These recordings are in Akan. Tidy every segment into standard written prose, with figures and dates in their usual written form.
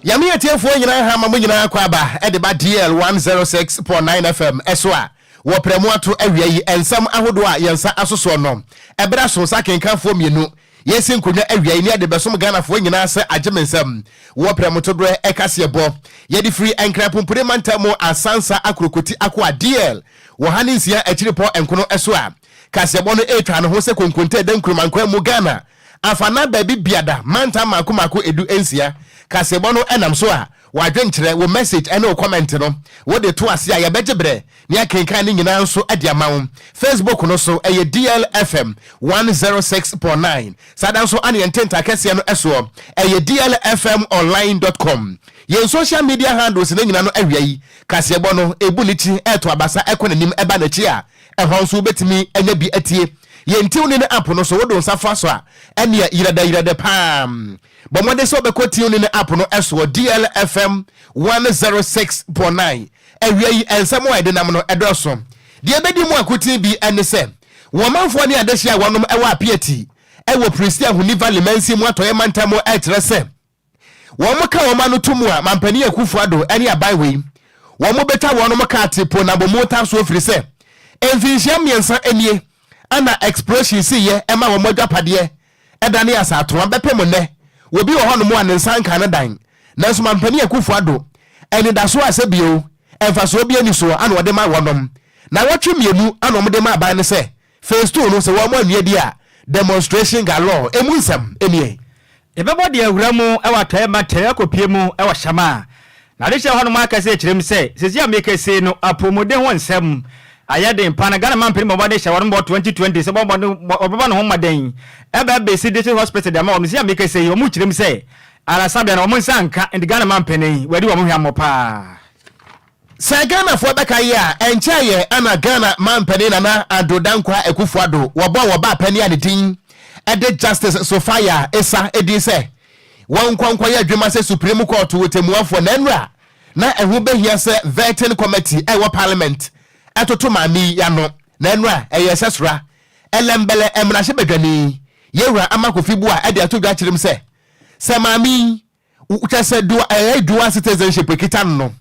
Yami atiefo nyina ha mamu nyina kwaba e de ba DL 106.9 FM eswa wo premu ato awia yi ensam ahodo a yensa asoso no ebra so sakenkanfo mienu yesi nkonwa awia yi ne de besom Ghanafo nyina se agemensam wo premu to do ekase bo ye di free enkrapumpure mantamo asansa akrokoti akwa DL wo haninsia akiripo enkono eso a kasebo no etwa no ho se konkonte de nkrumankwa mu Ghana afana baby biada manta mako edu ensia kasebo no enam so a wadwenkyere wo message ene wo comment no wo de to ase a ye begebre ne akenkan ne nyina nso ade amawo Facebook no so eye DLFM 106.9 sada so ane ententa kese no eso eye DLFMonline.com ye social media handles ne nyina no awia yi kasebo no ebu ni chi eto abasa ekonanim eba na chi a ehon so betimi anya bi atie yentiu ne app no so wodo nsafa so a ene yirada pam bomode so be kotiu ne app no eso DLFM 106.9 awia yi ensamo ede nam no edoso de bedi mu akoti bi ene se wo manfo ne adehia wonom ewa apieti ewo Christian Huniva Limansi mu atoye mantamo etre se wo mo ka wo ma no tumu a mampani Akufo-Addo ene abai wo mo beta wonom ka tipo na bomo ta so ofiri se enfinhia miensa enie ana explosion si ye ema wo modwapade edane asato abepem ne obi wo hono mu anensan kan dan nanso mampani Akufo-Addo eni daso asebio emfaso obi ani so ana wode ma wonom na wotwe mienu ana omde ma aban ne se phase 2 no se wo mo anuadi a demonstration galore emunsam enie ebebo de awuramu ewa toye matere kopie mu ewa shama na de hye hono ma aka se kirem se sesi ameke se no apomode ho nsam ayade mpana Ghana mampiri mobade hye wono 2020 se bobaba no ho maden eba be CDC hospital de ma omsi ameke se yo mu kirem se ala sabia na omo nsanka ndi Ghana mampene wadi wo mo hwa mopa sa Ghana fo beka ya enchaye ana Ghana mampene na adodankwa Akufo-Addo wo ba pani adedin ede justice Sofia esa edi se won kwankwa ya dwuma se Supreme Court wotemuafo na nra na ehu behia se vetting committee ewo parliament atoto mami ya no na nra eyesesra elembele emrahye bedwani yewura amakofibu a ede atodwa kirem se mami utase dual citizenship kitan no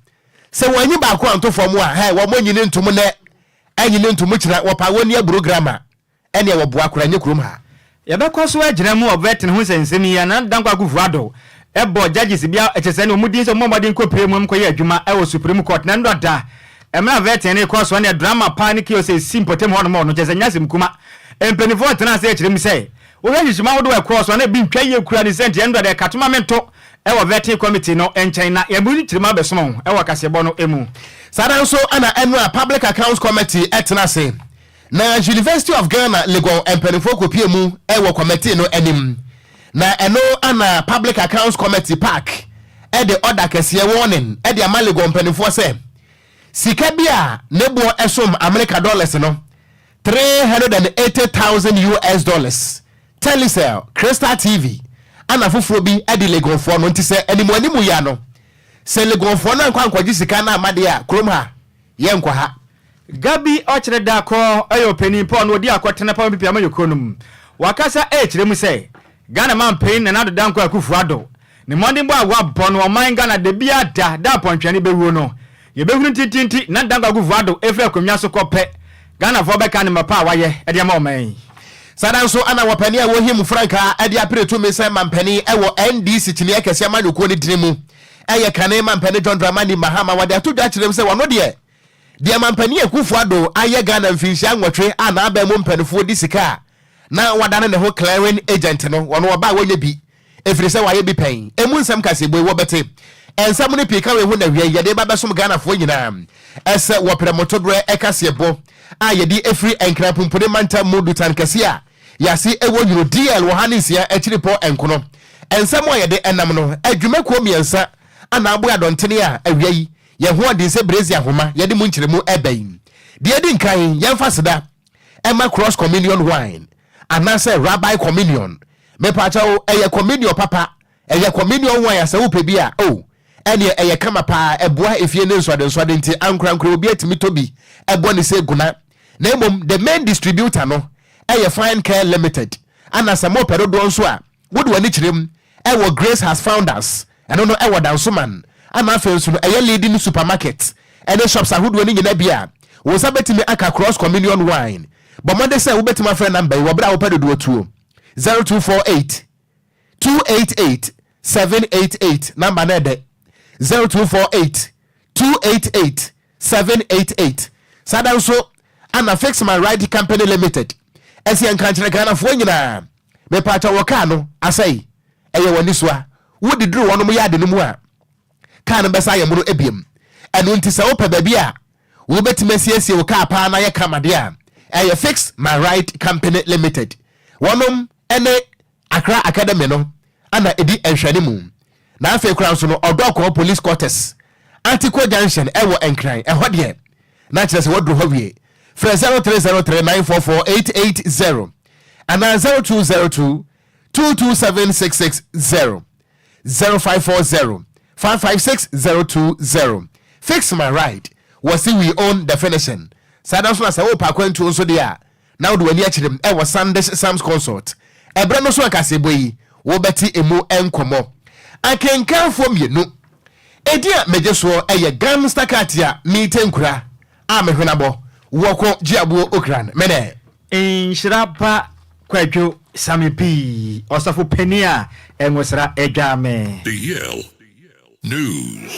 se wanyi ba ko antofo mu a wo monyine ntum ne anyine ntum kira wo pa woni programa ene wo boa kora nye kurom ha yebekọ so agina mu obet ne ho sensemi ya na dankwa Akufo-Addo ebo judges bia echese ne omudin so momodin kopire mu mkoye adwuma ewo Supreme Court na ndoda emra vet ne ko so ne drama panic yo se simpotem hono mo no chese nyasem kuma empenifo tena se ekirem se wo hwehima wo do ekọ so na bi ntwaye kura ni sent ndoda e katoma mento ewo vetting committee no enchen na yebuni kirima besom ewo kasebo no emu sada so ana annual public accounts committee etena se na University of Ghana Legon empenifo kopie mu ewo committee no enim na eno ana public accounts committee park e de order kese warning e de Legon empenifo se sika bia nebo esom America dollars no $380,000 Telecel Crystal TV ana foforo bi e de Legon fo no ntise animu ya no se Legon fo na kwankwaji sika na amade a krom ha ye nkwa ha Gabi ochre da ko ayo peni po no di akotena pa pipia mayokonum wakasa echire mu se Ghana man pain na nado danko Akufo-Addo ne mondin bo agwa bon o man Ghana de bia da pontwani bewu no ye behunu tintinti na danko Akufo-Addo efre akonwa so kope Ghana fo beka ne mapa waye e de ma o man sada so ana wapani a wo him franka e de apreto me se mampani e wo NDC tini akese amayoko ni dinimu eye kane mampani John Dramani Mahama wade atodwa kire se wono de dia mampani Akufo-Addo aye Ghana mfinhia nwotwe ana aba mu mpanifo di sika na wadane ne ho clearing agent no wono oba wonye bi efiri se waye bi pen emu nsam kasebo wo bete ensam ne pika we ho na hwie yede ba besom Ghana fo nyina ese wo premotodre ekasebo a yedi efiri enkrapumpune manta modu tan kase a yasi ewo yuro DL wo hanisia ekiripo enkono ensam wo yede enam no adwuma ko miensa ana abo adontene a awiai ye ho ade se brezi ahoma ye de mu nkiremu ebayin de edi nkan ye mfaseda ema cross communion wine anase rabbi communion me pachawo eye communion papa eye communion wine asa wo pebi a ene eye kama pa eboa efie ne nsode nti ankran obi atimi tobi ebo ne se guna na emom the main distributor no eye Fine Care Limited anasa mo pedo do nso a wo de wani kirem ewo Grace has found us ɛno no ɛwɔ dansoman ama afei nso no ɛyɛ leading supermarket ɛne shops ahodoɔ no nyina bia wo sa betimi aka cross communion wine bɔmɔde sɛ wo betimi afrɛ number yi wɔbra wo pɛ dodo tuo 0248 288 788 number na de 0248 288 788 sada nso ana fix my ride company limited esi enkankyere Ghana fo nyina me pacha woka no asai eye woni so a wo diduru wono mo yade no mu a ka no besa ye mo no ebiem enu nti se wo pa ba bi a wo betime siesie wo ka pa na ye kamade a eye fix my ride company limited wonom ene Accra Academy no ana edi enhwane mu na afi kura so no odoko police quarters Antico Junction ewo Enquires eho de na kire se wodro ho wie fra 0303944880 and 0202 227660 0540 556020 fix my ride was we own definition sada so na se wo pa kwantu nso de a na wo de wani akirem ewo Sunday Sam's Consort ebra no so akase boyi wo beti emu enkomo akenkanfo mienu edia mejeso eye gangster katia mitenkura a mehwenabo Okogyeabour Ocran mene Nhyiraba Kwadwo Sammy P osafo penia enwosra edwame DL News.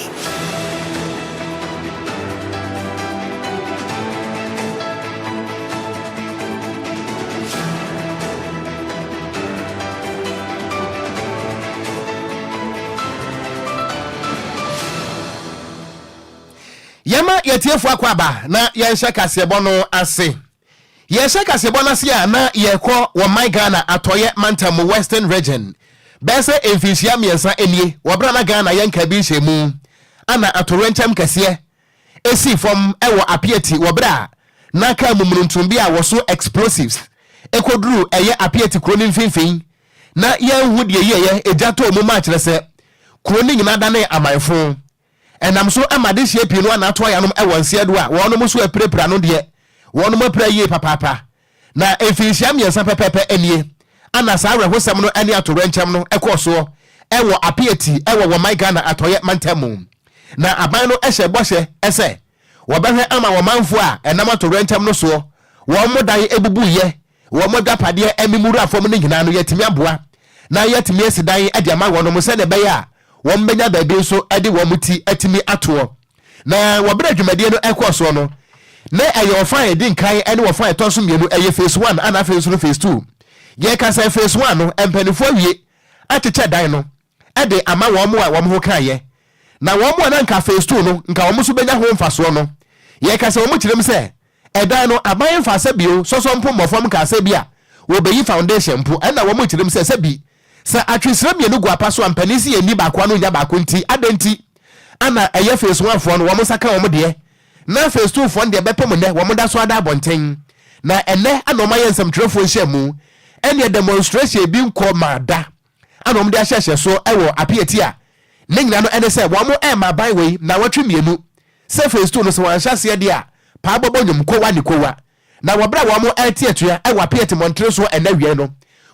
Yama yetiefo akwaba na yenhye kasebo no ase yenhye kasebo no ase a na yekọ wo my Ghana atoye mantam western region bese emfisia miensa enie wobra na Ghana yenka bi hyemu ana atorencham kase esi from ewo apieti wobra na ka mumruntum bi a woso explosives ekoduru eye apieti kronin finfin na yenhu de yeye ejato mu ma kire se kronin nyina da na amanfo enam so amade hie no na to yanom ewonse do a wonom so aprepra no de wonom apra yie papapa na efihia miensa pepepe enie ana sa awrehosem no ani atorenchem no ekoso ewo apieti ewo wo my Ghana atoye mantam na aban no ehye bohye ese wo behwe ama wo manfo a enam atorenchem no so wo modan ebubuye wo modapade emimuru afom no nyina no yetimi aboa na yetimi esidan ade ama wonom se ne be ya won benya baabi so ade wo muti atimi ato na wo bra dwumade no ekoso no na aye ofan edin kan ene wo fan etonso mienu aye phase 1 ana phase 2 phase 2 ye ka say phase 1 no empanifo wie ateche dan no ade ama wo mo a wo ho kaye na wo mo na nka phase 2 no nka wo so benya ho mfaso no ye ka say wo mo kirem say edan no aban mfasa bio soso mpo mofom ka say bia wo beyi foundation mpo na wo mo kirem say sabi sa atwisira mienu guapa so ampanisi ye ni bakwa no nya bakwa nti adanti ana eye phase 1 fo no wo mo saka wo mo de na phase 2 fo de bepem ne wo mo da so ada bonten na ene anoma ye nsam trefo nhyamu ene demonstration bi nko mada anom de ahyehye so ewo apieti a ne nyina no ene se wo mo e ma ban we na watwe mienu se phase 2 no so wan hyase de a pa bobonyum kowa ni kowa na wo bra wo mo etietua ewo apieti montre so ene wie no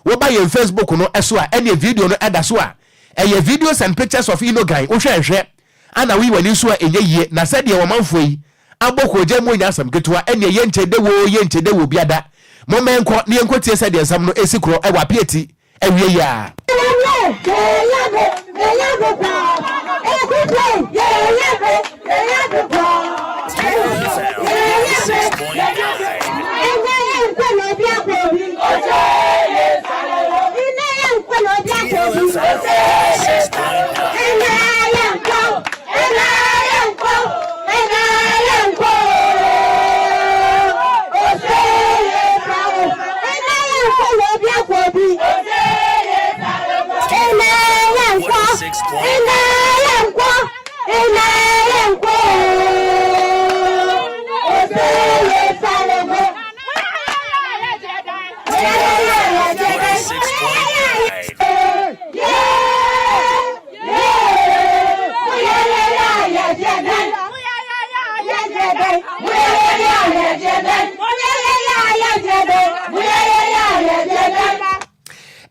wo ba ye Facebook no eso a ene video no eda so a eye videos and pictures of inogai wo hwehwe ana wi wani so a enye yie na se de wo manfo yi aboko je mo nyasam ketua ene ye nchede wo biada mo menko ne enko tie se de nsam no esikro e wa pieti ewie ya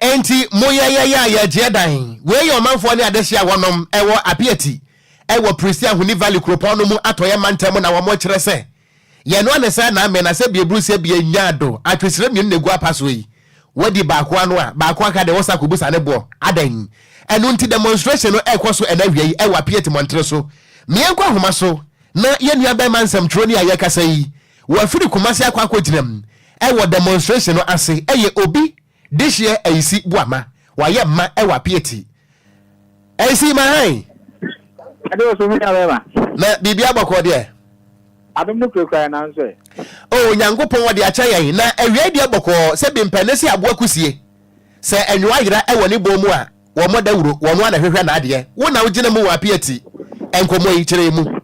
enti moya jedan we your manfo ne adesia wonom ewo apieti ewo Christian Huni Valley Kropon no mu atoye mantem na wo mo kire se ye no ne se na me na se bie bruce bie nyado atwesire mi nnegu apaso yi wadi baako anu a baako aka de wosa kobusa ne bo adan enu nti demonstration no ekoso enawia yi ewo apieti montre so mienko ahoma so na ye nua ba mansam tro ni ayekasa yi wo afiri kumase akwa akotinam ewo demonstration no ase eye obi this year ayisi buama waye ma ewo apieti ayisi ma han ade so mi abema na bibia bako de adom no kura na nso oh nyankopon wode acha yen na awia de bako se bi mpanesi abo akusie se enwa yira ewo ne bomu a wo moda wuro wo no na hwehwe na ade wo na wogina mu wa apieti enkomo yi kire mu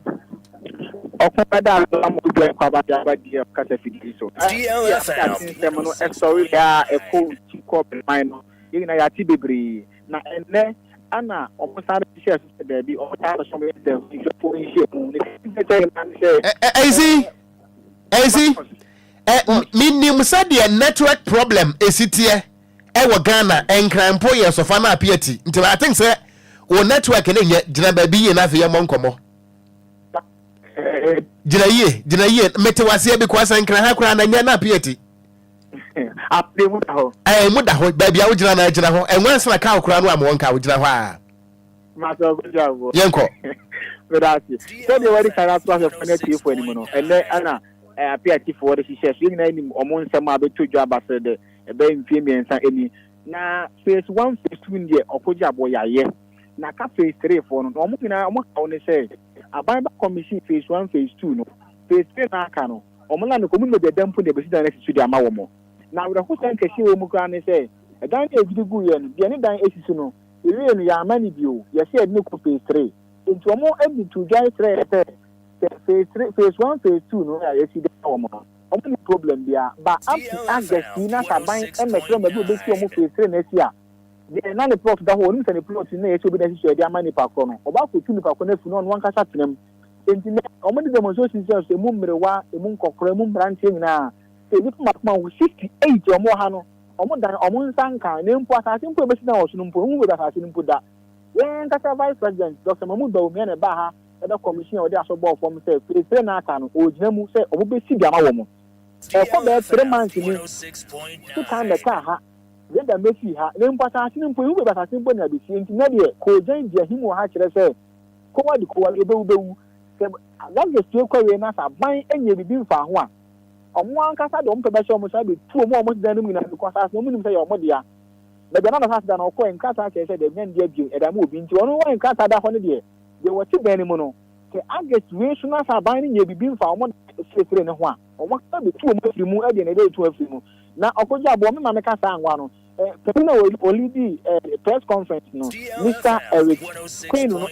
okwada am do kwaba dia ba dia kasa fidi so DLFM tem no story ya e ko ti ko no yin na ya ti bebre na enne ana omosare share so there bi o ta so me dem so for share mu ni easy minim sade network problem esitie e wo Ghana enkrampo ye so fa na apieti nti I think say wo network ne nya gina ba bi ye na fe ye monkomo Jina ye metewase bi kwa sankran ha kura na nya na apieti apre mu da ho muda ho ba bia wo gina na gina ho enwansa na ka kura no amwonka wo gina ho a ma so go jawo yenko vedasi so de wari kana so afa na tifo ni no ele ana apieti for the share so na ni omo nsem abeto dwa abase de ebe mfie miensa eni na phase 1 phase 2 de Okogyeabour yaye na ka phase 3 for no omo kina omo ka oni say Abaiba commission phase 1 phase 2 no phase 3 na aka no omola no komu no de dempo de besi dan next studio ama wo mo na we ho san kesi wo mu kan say e dan e gidigu ye no de ne dan esisu no ewe no ya amani bio ye say e no ko phase 3 nti omo ebi to join 3 phase 1 phase 2 no ya esi de wo mo omo no problem bia ba up August na ka ban e mekro ma bi obesi omo phase 3 na esi a the na the plot da ho ni se the plot na ye so bi na esi de amani pa ko no oba ko tu ni pa ko na fu no wan kasa tenem enti na omo de demonstration se emu mrewa emu nkokoro emu branche nyina e bi ma 68 omo ha no omo dan omo nsanka na mpo asase mpo ebesi na wo so mpo hu we da asase mpo da yen kasa vice president Dr. Mahmoud Bawumia na ba ha e da commission o de asobo form se pre na aka no o gina mu se omo be si bi ama wo mo e ko be 3 months ni to kan da ka ha yenda mesi ha ne mpo asase mpo hu we da asase mpo na be si enti na de ko jan je himu ha kire se ko wa di ko wa ebewu that is still quite na sa ban enye bibi mfa ho a omo ankasa de ompe be sho mo sa be tu omo dan mu na because as no mu say omo dia be be na na sa dan o ko enkata ke say de men dia bi e da mu obi nti ono wa enkata da ho ne de we ti ben mu no ke agest we so na sa ban nye bibi mfa omo sefere ne ho a omo ka be tu omo firi mu e de ne de tu afiri mu na Okogyeabour me ma me ka sa anwa no Pepina Olidi press conference no Mr. Eric Queen no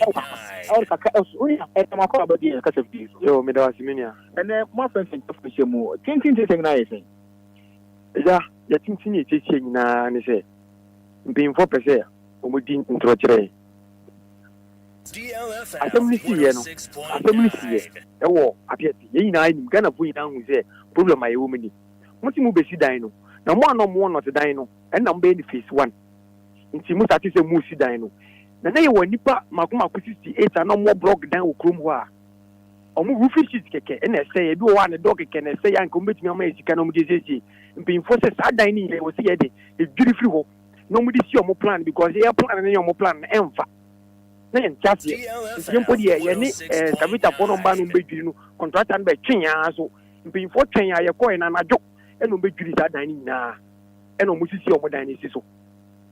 or kaka unia etamako abadi kasa fi yo me da wasiminia ene mo friend for mu tintin na yesen ya tintin ye cheche nyina ne se mpimfo pese omodi ntrokire assemblly siye no assemblly siye ewo apieti ye nyina ni Ghana fu nyina hu se problem aye wo mani mo ti mu besi dan no na mo ano mo no te dan no na mbe ni phase 1 nti mu start se mu si dan no na ye woni pa makoma ko 68 na mo block dan okrom ho a omu roof sheet keke na ese ye bi wo ane dog keke na ese ya nko betumi ama esika na mo de sesi mpinfo se sa dan ni ye wo se ye de e dwiri free ho no mo de si omo plan because ye plan na ye omo plan na emfa na ye ntiase ye mpo de ye ni kabita pono mba no mbedwiri no contractor no be twenya so mpinfo twenya ye ko na najo e no mbedwiri sa dan ni na e no mo sisi omo dan ni siso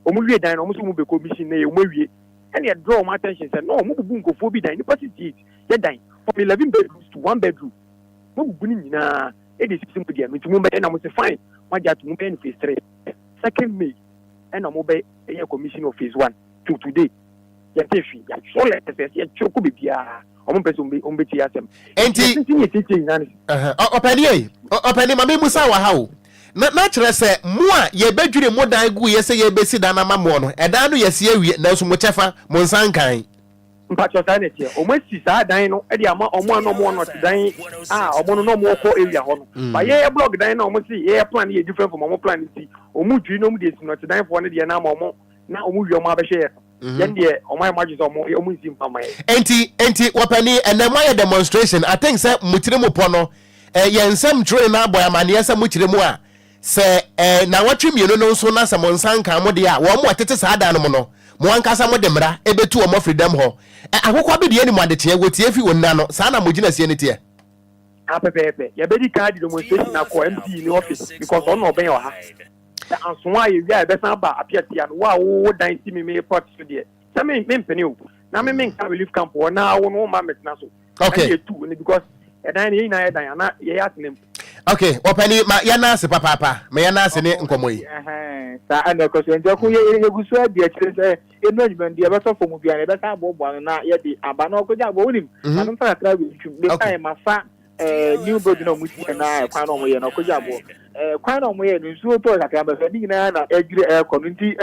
omo wie dan no mo so mo be commission na ye mo wie and you draw my attention say no mo bubu nkofo bi dan ni party ye dan from 11 bedrooms to 1 bedroom mo bubu ni nyina e dey simple dia nti mo be na mo say fine mo ja to mo be in phase 3 second May and mo be a commission of phase 1 to today ya tefi ya so let say ya choko bibia o mo person be ti asem enti ni titi nyina opani mama musa wa ha o na kire se mo a ye bedwire mo dan gu ye se ye besi dan na mamo no edan no ye se awie na so mo chefa mo nsan kan mpacho sanity almost see sa dan no e dey ama omo no dan omo no mo ko area ho no ba ye blog dan no omo see ye plan ye different from omo plan see omo dwi no mo dey see no dan for no dey na omo na omo wi omo abehye yen dey omo imagine omo see mama enti wapani enema demonstration I think say mutire mo pono yensem tro na boy amane say mutire mu a se na watwe mienu no so na sam nsanka mo de a wo mo atete sa da no mo no mo ankasa mo de mra ebetu o mo freedom ho akokwa be de ni mo adete wotie fi wonna no sa na mo gina sie ne tie pepe ya be di card demonstration na ko MP in office because on oben yo ha and so why you guys be san ba apia tia no wa wo dan si me report so de sa me mpeni o na me nka relief camp wo na wo no ma metina so okay because dan ni na dan na ye atinem. Okay, opani ma yana se papa ma yana se ne nkomo yi sa ana ko so njo ku ye gusu abi akire se eno nyman dia beto fo mu bia ne beta bobo na ye di aba na Okogyeabour wonim anu fa kra bi twu be kai ma fa new board na mu ti na kwa na mo ye na Okogyeabour kwa na mo ye nsu to kakra be ni na na agire community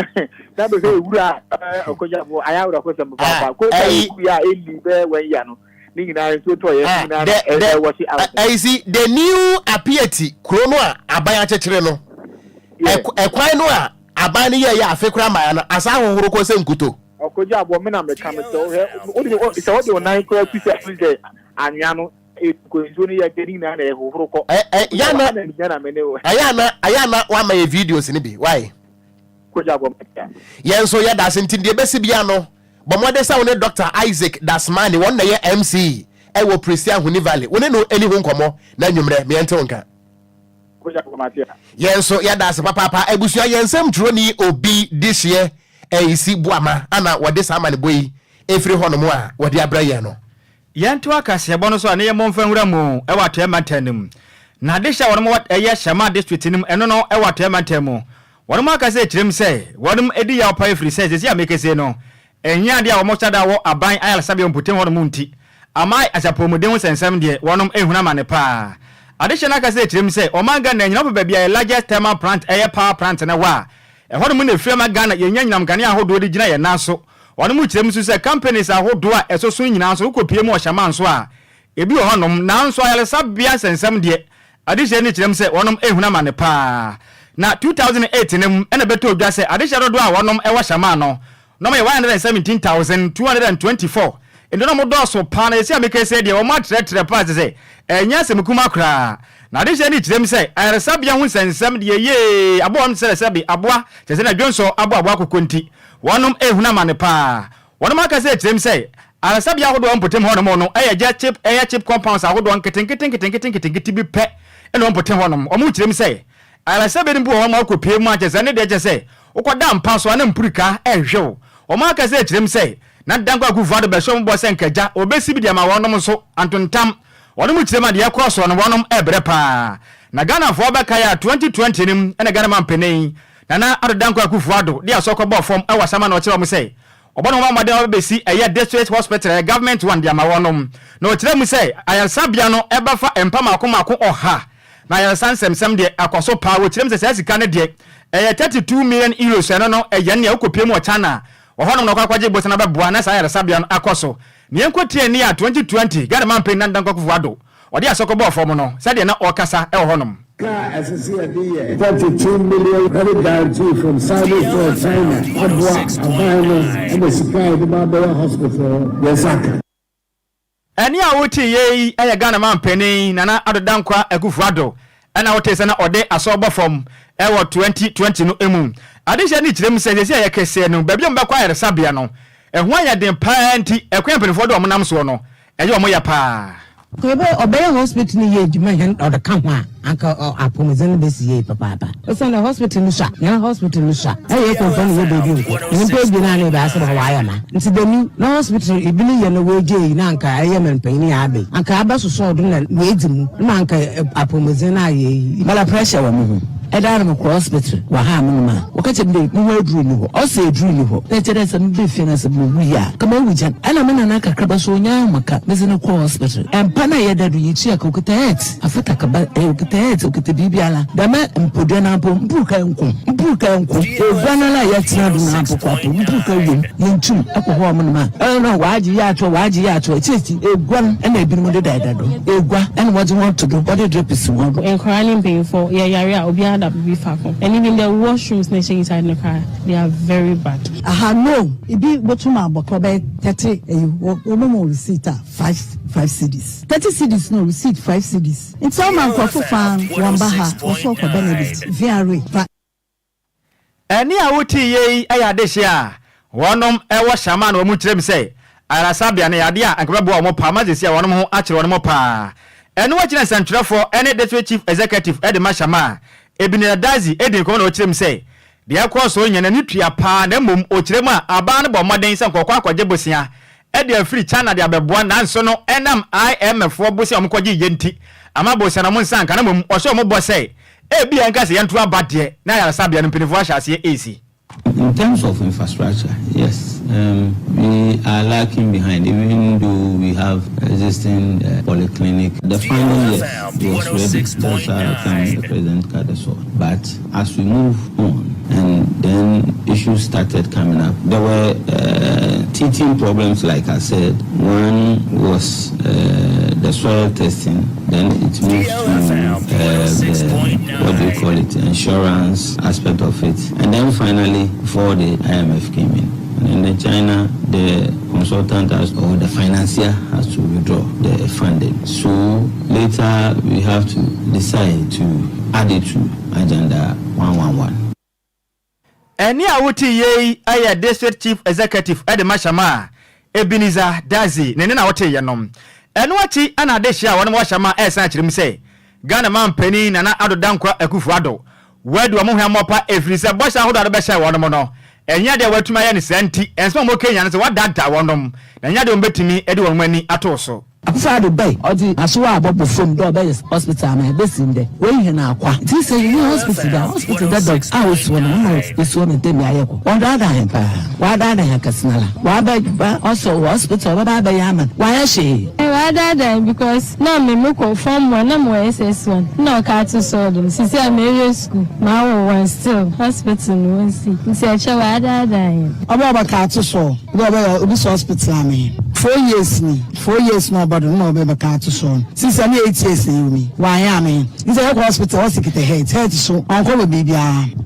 na be he wura Okogyeabour aya wura ko se papa ko ya eli be wen ya no. I see the new apiety krono a abaya chechire no ekwan no a abani ye ya afekura ma na asa hohoro ko se nkuto Okogyeabour me na me kam so he o de onan ko afise afise anya no ko nzo ni ya gedi na na hohoro ko ayana wa ma videos ni bi why Okogyeabour yenso ya da senti de besi bia no bomode sa woni Dr. Isaac Dasmani won na ye MC e wo Prisia Huni Valley woni no eni hu nkomo na nwumre me ente wonka yenso ya da se papa ebusua yensem tro ni obi this year isi buama ana wode sa amane boyi efri hono a wode abra ye no yento akase bo no so na ye momfa nwura mu e wato emantanim na de sha wono mo ye Shama district nim eno no e wato emantamu wono mo akase kirem se wono edi ya opa efri se se amekese no enya dia wo mochada wo aban ayal sabe mputem ho no nti amai asapomuden wo sensem de wonom ehuna mane pa additional ka say tirim say omanga na nyina baba bia largest thermal plant air power plant na wa ho no na firma Ghana yenya nyinam gane ahodo de gina ye naso wonom tirim su say companies ahodo a esoso nyina so kopie mu ohyaman so a ebi ho nom nanso ayal sabia sensem de additional ni tirim say wonom ehuna mane pa na 2008 nem ena beto odwa say additional do a wonom e wa hyaman no no me 117,224 ndono mo doso pa na esi ameke se de o ma tretre pa se enya se mkuma kra na de se ni tirem se ayresabia hu sensem de ye abo am se se bi aboa se se na dwonso abo akokonti wonom ehuna mane pa wonom aka se tirem se ayresabia hodo ampotem ho no no aya chip compounds ahodo nketen bi pe eno ampotem ho no o mu tirem se ayresabia ni bu ho ma akopie mu aje se ne de se ukoda mpa so na mpurika ehwew o ma aka se tirem se na danko akufado be so mbo se nkaja obesi bi de ma wonom so antontam wonom tirem de yakọ so no wonom ebre pa na Ghana fo be kaya 2020 nim na Ghana mampeni na adanko akufado de asoko bo form e wasama na o kire mo se obono ma made obesi eye district hospital government one de ma wonom na o kire mo se ayansabia no e ba fa empam akomako oha na ayansansem de akoso pa o kire mo se sika ne de 32 million euros no eye ne akopie mu o China ohonom no kwakwaje bosana beboa na sa ayansabia no akoso ne enkotie ni a 2020 Ghana mampeni na danko akufado odi asoko bo form no se de na okasa e honom 32 million credit guarantee from Saudi to China. And the supply the Barbara Hospital. Yes, Any a wuti ye a Ghana man penny, Nana Adodankwa Akufado, and I would say na ode asoba from ewa 2020 no emu. Additionally, them says, I can say no, baby, I'm back Sabiano. And why are them panty a company for the Monamsono? And your moya pa. Obey hospital ni ye juman or the kamwa anka apomizeni besi ye papa so na hospital ni sha na hospital ni sha e company ye baby ni pe bi na ne ba se wa ya ma nti deni na hospital ibili ye no weje na anka ye men pani abe anka aba so so do na weji mu na anka apomizeni aye mala pressure wa mu ɛda no kɔ hospital wa ha mo ma wɔka kyɛ me wo aduru ni hɔ ɔsɛ aduru ni hɔ na kyerɛ sɛ me be fi na sɛ me wu ya kama wu gyan ɛna me nana kakra ba so nya maka me se no kɔ hospital ɛmpa na yɛ da do yi chia ka okita het afata ka ba okita het okita bibiala da me mpodwa na po mpuka nko egwana la yɛ tia do na po kwapo mpuka wem yentum akɔ hɔ mo ma ɛna waaji ya atwo chichi egwan ɛna ebinom de da do egwa ɛna what you want to do body drip is one encouraging being for yaya obi ada be fako and even the washrooms nation inside the car they are very bad aha no ibi botuma aboko be 30 no receipt 5 cedis 30 cedis no receipt 5 cedis it's all man for fan wamba ha also for benefit very eni awuti ye ayade hia wonom ewo shaman wo mu kirem say arasabia na yade a ankabebo wo pa mazesi a wonom ho akire wonom pa eno wakina sentrefo ene deputy chief executive ede mashama ebini dazi edi ko na o kirem say de akọ so nyane ni tua pa na mom o kirem a aba ne bo moden se nkokọ akọje bosia ede afiri chana de abeboa na nso no enam IMF wo bosia omkọje yenti ama bosia na mo nsanka na mom o so mo bo say ebi anka se yentu abade na arasabia no mpinifo ahase AC. In terms of infrastructure, yes, we are lacking behind, even though we have existing polyclinic. The final year was ready, that's the President Kwadwo. But as we move on, and then issues started coming up, there were teething problems, like I said. One was the soil testing, then it moved to what do you call it, insurance aspect of it, and then finally before the IMF came in. And in China, the consultant or the financier has to withdraw the funding. So later we have to decide to add it to Agenda 111. Eni awuti ye aya district chief executive Ede Mashama Ebenezer Dazi nene na wote yenom. Eno wachi ana de hia won washama esa kirim say Ghana man pani na ado dankwa Akufo-Addo wadu amu hwamopa efrise bosha hodo ado be hia won no enya de watuma ya ne senti enso mo Kenya ne se wadada wonom na enya de ombetimi ede won mani ato so Akufo-Addo bay odi asowa abobo from do be hospital na be sinde we hwe na akwa ti say you hospital that dogs out when no this one dem ayeko on da hempa wa da yakasnala wa ba also hospital ba ba yaman wa ya she rather because now me confirm one am SS1 no ka to so them since I married school my one still hospital no see since I show rather than about ka to so obi hospital am 4 years no but no be ka to so since I'm 8 years me why am in the hospital was sick the head so uncle baby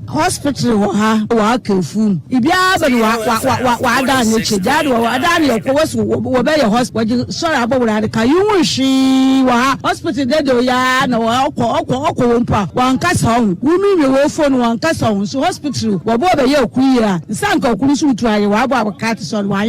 hospital wa kefu ibia ba wa da ne che dad wa da ne ko wo be your hospital sorry about ka you shi wa hospital dedo ya na wa okwo mpa wa nkasa ho wumi me wo phone wa nkasa ho so hospital wo bo be ye okuya nsanka okuru su tu aye wa abo ka to so wa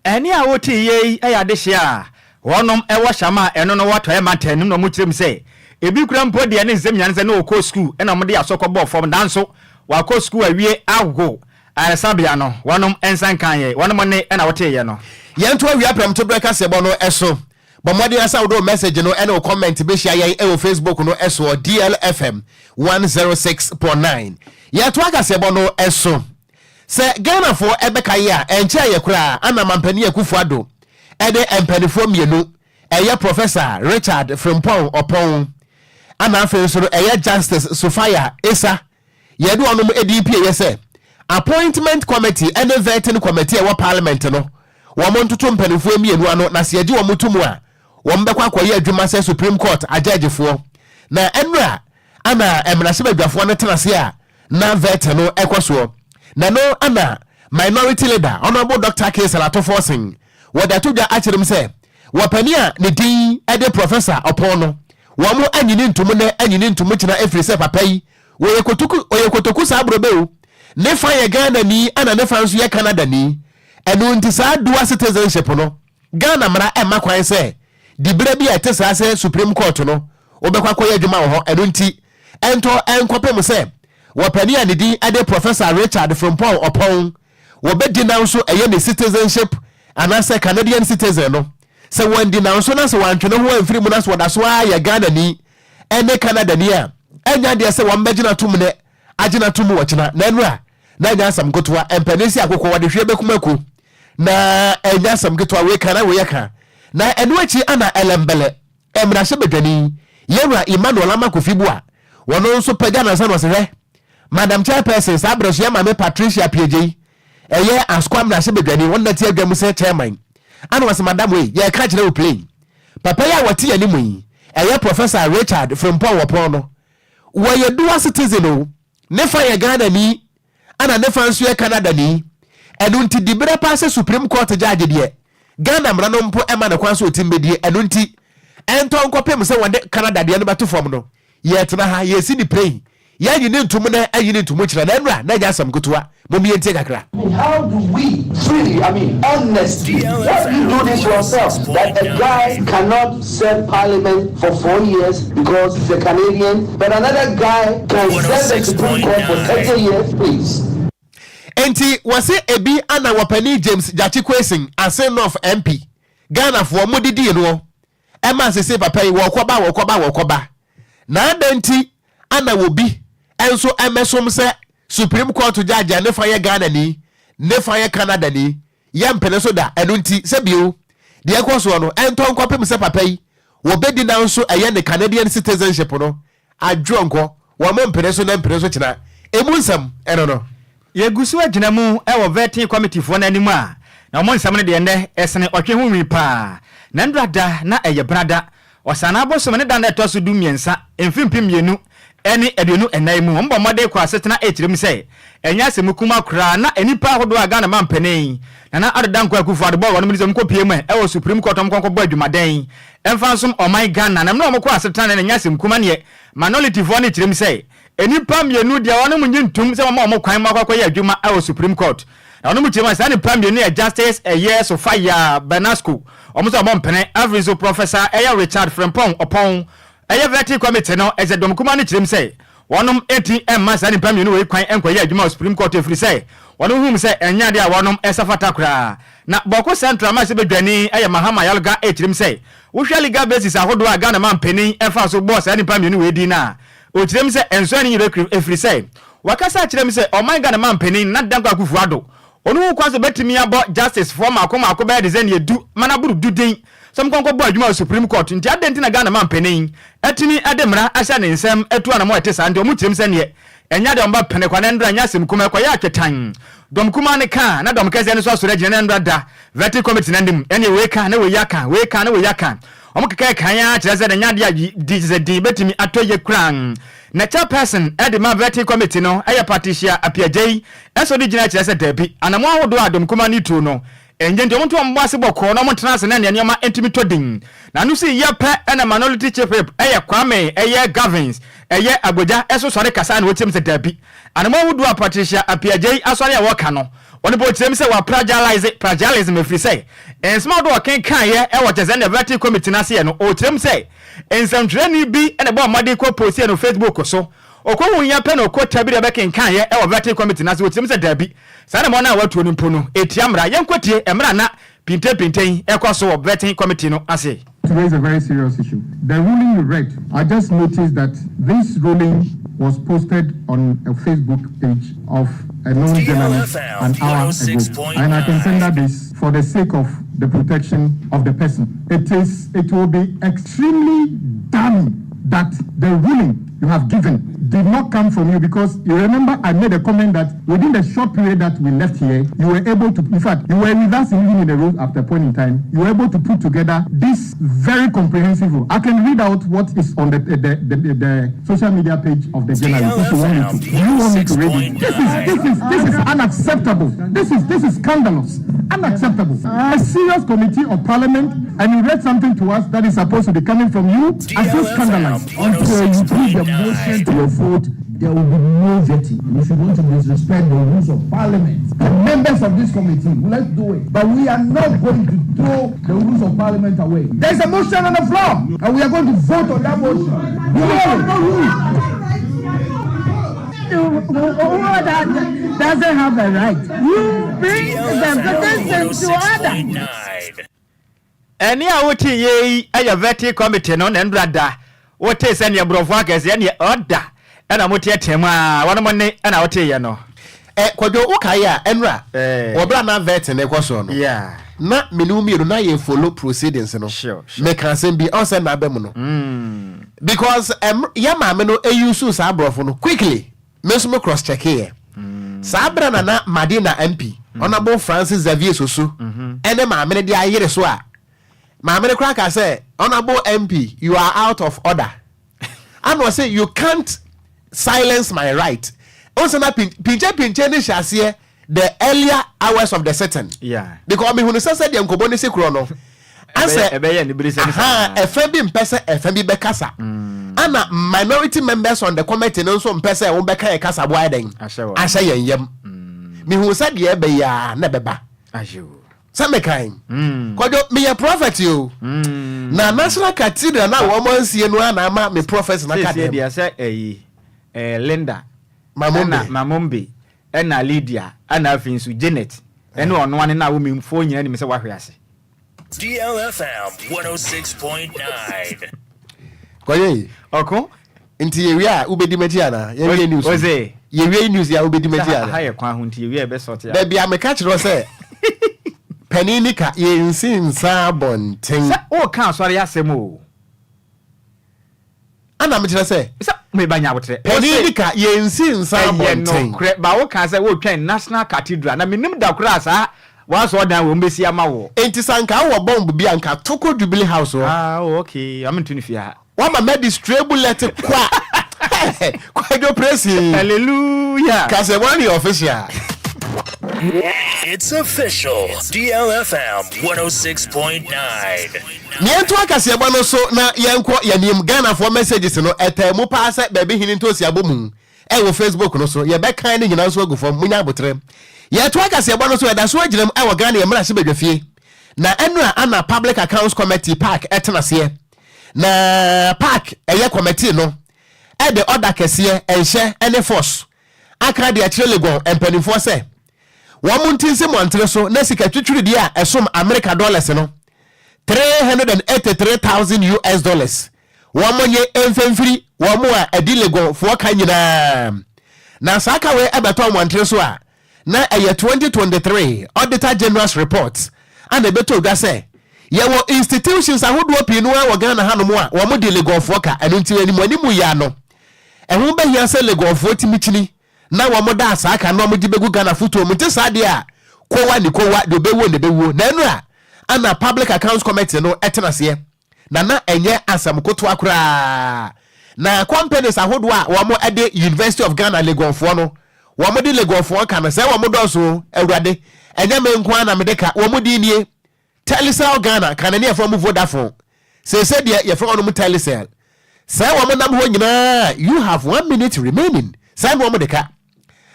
eni awoti ye aya de hia wonom ewo shama eno no wato e maten no mu kirem say ebi kura mpo de ne nsem nyanse na okọ school ena mo de asokọbọ form danso wa ko school awie ago arasabia no wonom ensankan ye wonom ne ena wote ye no yento awia pram to break asebo no eso bomodi asa wodo message no ena o comment be share ye e Facebook no eso DLFM 106.9 yeto akasebo no eso se Ghana for ebeka ye a enche ye kura ana mampani Akufo-Addo ede empanifo mienu eye Professor Richard Frimpong Opon ana afen so eye Justice Sophia Esa yedu onum EDP ye se appointment committee and vetting committee e parliament no wo montoto mpanifo mienu ano na se yeji wo mutumu a wo mbekwa akoye adwuma se Supreme Court ajagefo na enra ana emrase badwafo no tenase a na vet no ekoso na no ana minority leader honorable Dr. K. Salato Forcing wada tuja achirim se wapania ne din ede Professor Opono wo mo anyini ntumu china efri se papai wo yekotoku sabrobe ne fa ye Ghana ni ana ne fa nso ye Canada ni enu nti sa dual citizenship no Ghana mara ema kwan se dibere bi etesa se Supreme Court no obekwa koye adwuma wo ho enu nti ento enkopem se wapania ne din ede Professor Richard Frimpong Opon wo bedi na nso eye ne citizenship anase Canadian citizen no se wandi na nso na se wantwe no ho amfiri mu na se wada so ya Ghana ni ene Canada ni a enya de se wambegina tumne agina tumu wachina na enra na nya asam gotwa empanisi akokɔ wade hwe bekumaku na enya asam gotwa we kana we yaka na enu achi ana elembele emra hye bedwani yewra Emmanuel Amakofibua wono nso pega na san wose Madam Chairperson Sabros ya mame Patricia PJ eye askwam na hye bedwani wonna tie adwam se chairman ana wose madam we ye ka kire o play papa ya wati animu yi eye Professor Richard from Paul Wopono wo ye dual citizen o ne fa ye Ghana ni ana ne fa nso ye Canada ni enu nti dibere pass Supreme Court judge de Ghana mra no mpo ema ne kwanso otimbedie enu nti enton kopem se wode Canada de no bato form no ye tena ha ye si ni play ye nyine ntum na ayine ntum kira na enra na ja sam kutua momi entie kakra. How do we freely, honestly, what you do this yourself, that a guy cannot serve parliament for 4 years because he's a Canadian, but another guy can serve the Supreme Court for 30 years, please. Enti wase ebi ana wapani James Jachikwesin asen of MP Ghana for modidi no ema se papa yi wokoba na adenti ana wobi enso emesom se Supreme Court judge ne fa ye Ghana ni ne fa ye Canada ni ye mpene so da enu nti se bio de ekoso no enton kwapem se papa yi wo bedi na nso eye ne Canadian citizenship no adwonko wo mo mpene so na mpene so kina emu nsam eno no ye gusu agina mu e wo vetting committee fo na animu a na mo nsam ne de ne esene otwe hu wi pa na ndrada na eye brada osana abosom ne da na etoso du miensa emfimpim mienu eni eduonu enai mu mbo mode kwa setena etirem sei enya asemukuma kra na enipa hodo aga na mampene na adedan kwa kufu adebo wono mizem kopie mu e wo Supreme Court omkonko bo adwumaden emfansom omai Ghana na mno mko asetena na enya asemukuma ne manolity fo ne tirem sei enipa mienu dia wono munyi ntum se mama kwan makwa ya adwuma e wo Supreme Court na wono mutima sa ne pa mienu e justice a year so fire Benasco omuso omompene average professor eya Richard Frempong opon eye vetting committee no eze domkuma ne kirem say wonum ATM masa ni pam you we kwan enkoye adwuma Supreme Court free say wonum hum say enya de a wonum esafata kra na boko central masa bedwani eye mahama yalga kirem say wo hwa legal basis ahodo a Ghana man penin efa so boss ani pam you we di na o kirem say enso ani yire free say wakasa kirem say o man Ghana man penin na dankwa kufu ado onu kwa so betimi abo justice for makoma akoba de zen ye du manaburu duden some konko bo adwuma Supreme Court nti adenti na Ghana man penin etini ademra asha ne nsem etu ana mo etesa nti omutirem se ne enya de omba pene kwa ndra nya sem kuma kwa ya ketan dom kuma ne ka na dom kase ne so asore gine ndra da vetting committee na ndim ene we ka na we yaka omukeka kan ya kire se de nya de di betimi atoye kran na chairperson edema vetting committee no eye Patricia Apiajei eso di gina kire se dabi anamo ahodo adom kuma ni tu no enje nti omuntu ombase boko no montena se na ne ma entimi todin na no si yepe na minority chief eye Kwame eye Gavins eye Agboja eso sore kasa na wotim se dabi anamo ahodo a Patricia Apiajei asore ya woka no oni bo tirem se wa plagiarism efri say en small do kan ye e wo tese na vetting committee na se no o tirem say en samtrani bi ene bo made ko post no Facebook so okwo ya pe no ko tabi de be kan ye e wo vetting committee na se o tirem se dabi sa na mo na watu oni mpo no etiamra yenkotie emra na pinte e kwa so vetting committee no ase. Today is a very serious issue. The ruling you read, I just noticed that this ruling was posted on a Facebook page of a known journalist an hour ago. And I consider this for the sake of the protection of the person. It will be extremely damning that the ruling you have given did not come from you, because you remember I made a comment that within the short period that we left here, you were able to, in fact, you were with us even in the room after a point in time, you were able to put together this very comprehensive rule. I can read out what is on the social media page of the journalist. If you want me to, you want me to read it? This is unacceptable. This is scandalous. Unacceptable. A serious committee of parliament, and you read something to us that is supposed to be coming from you. I feel scandalized. Until you put the motion to your vote, there will be no vetting. We should want to disrespect the rules of parliament. The members of this committee, let's do it. But we are not going to throw the rules of parliament away. There's a motion on the floor, and we are going to vote on that motion. Who doesn't have a right? You bring the petition to order. Any out ye a vetting committee no and brother. What is any brofwakers any order? ana motie tema wana monne ana wote ye no Kwadwo ukaya enra obra na vet ne kwaso no yeah na menumi na ye follow proceedings no sure me can say be on say na abem no because ya maame no use sa abrofo no quickly me so me cross check here sabra na Madina MP honorable Francis Xavier Soso ene maame ne dia yire so a maame ne kra ka say honorable MP you are out of order and was say you can't silence my right also na pinche ni shase the earlier hours of the sitting yeah because me hunu say dem kobo ni sekro no ase ebeye ni biri say FB mpese FB be kasa ana minority members on the committee no so mpese won be kan kasa bo aden ahye yem me hunu say de be ya na beba ajo some kind Kwadwo me ya prophet you na national cathedral na wo mansie no ana ma me prophet na cathedral say Linda Mamombe ena Lydia ana afinsu Janet ene ono ane na wo memfo nyina ni me se wahwe ase DLFM 106.9 Koye oko nti yewia ubedi metiana yewie news oze yewie news ya ubedi metiana ha ye kwa ho nti yewia be sort ya da bia me ka kire se paninika yensinsa bonten o kan so ya asemo ana me kire se me banya wotre paninika yensinsa bonten ba wo kan se wo twen national cathedral na menim da kura sa wa so dan wo mbesi ama wo enti sanka wo bomb bia nka toko jubilee house okay am ntuni fia wa ma distribute kwa Kwadwo pressing hallelujah cause one official It's official. DLFM 106.9. Niento akase ebo so na yenko yanim Ghana for messages no etemu pa se baby hinin to siabomu e wo Facebook no so ye be kan ni nyina so agufo munya abotre ye to akase ebo no so eda so agirem e wo Ghana ye mra se badwafie na enu ana public accounts committee park etenase na park eye committee no e de order kese enhye ene force akra de akire legon empanifo se wamuntinse montre so na sika twitwiri dia esom America dollars no $383,000 wamonye emfemfiri wamu a edilego fo kanyina na saka we ebeto montre so a na eye 2023 auditor general's report and ebeto ga se yewo institutions ahodo pinu a Ghana hanom a wamu dilego fo ka enu nti animu ya no ehun be hia se lego fo timichini na wamu da saka no amudi begu Ghana futo mu te sade a kowa ni kowa de bewo ne bewo na enu a ana public accounts committee no etenase na enye asam koto akura na companies ahodo a wamo ede University of Ghana legonfo no wamo di legonfo kan na se wamo doso awurade enye menkwa na medeka wamo di nie Telecel Ghana kan na efo mu Vodafone se de ye fo no mu Telecel se wamo nam ho nyina you have 1 minute remaining se wamo deka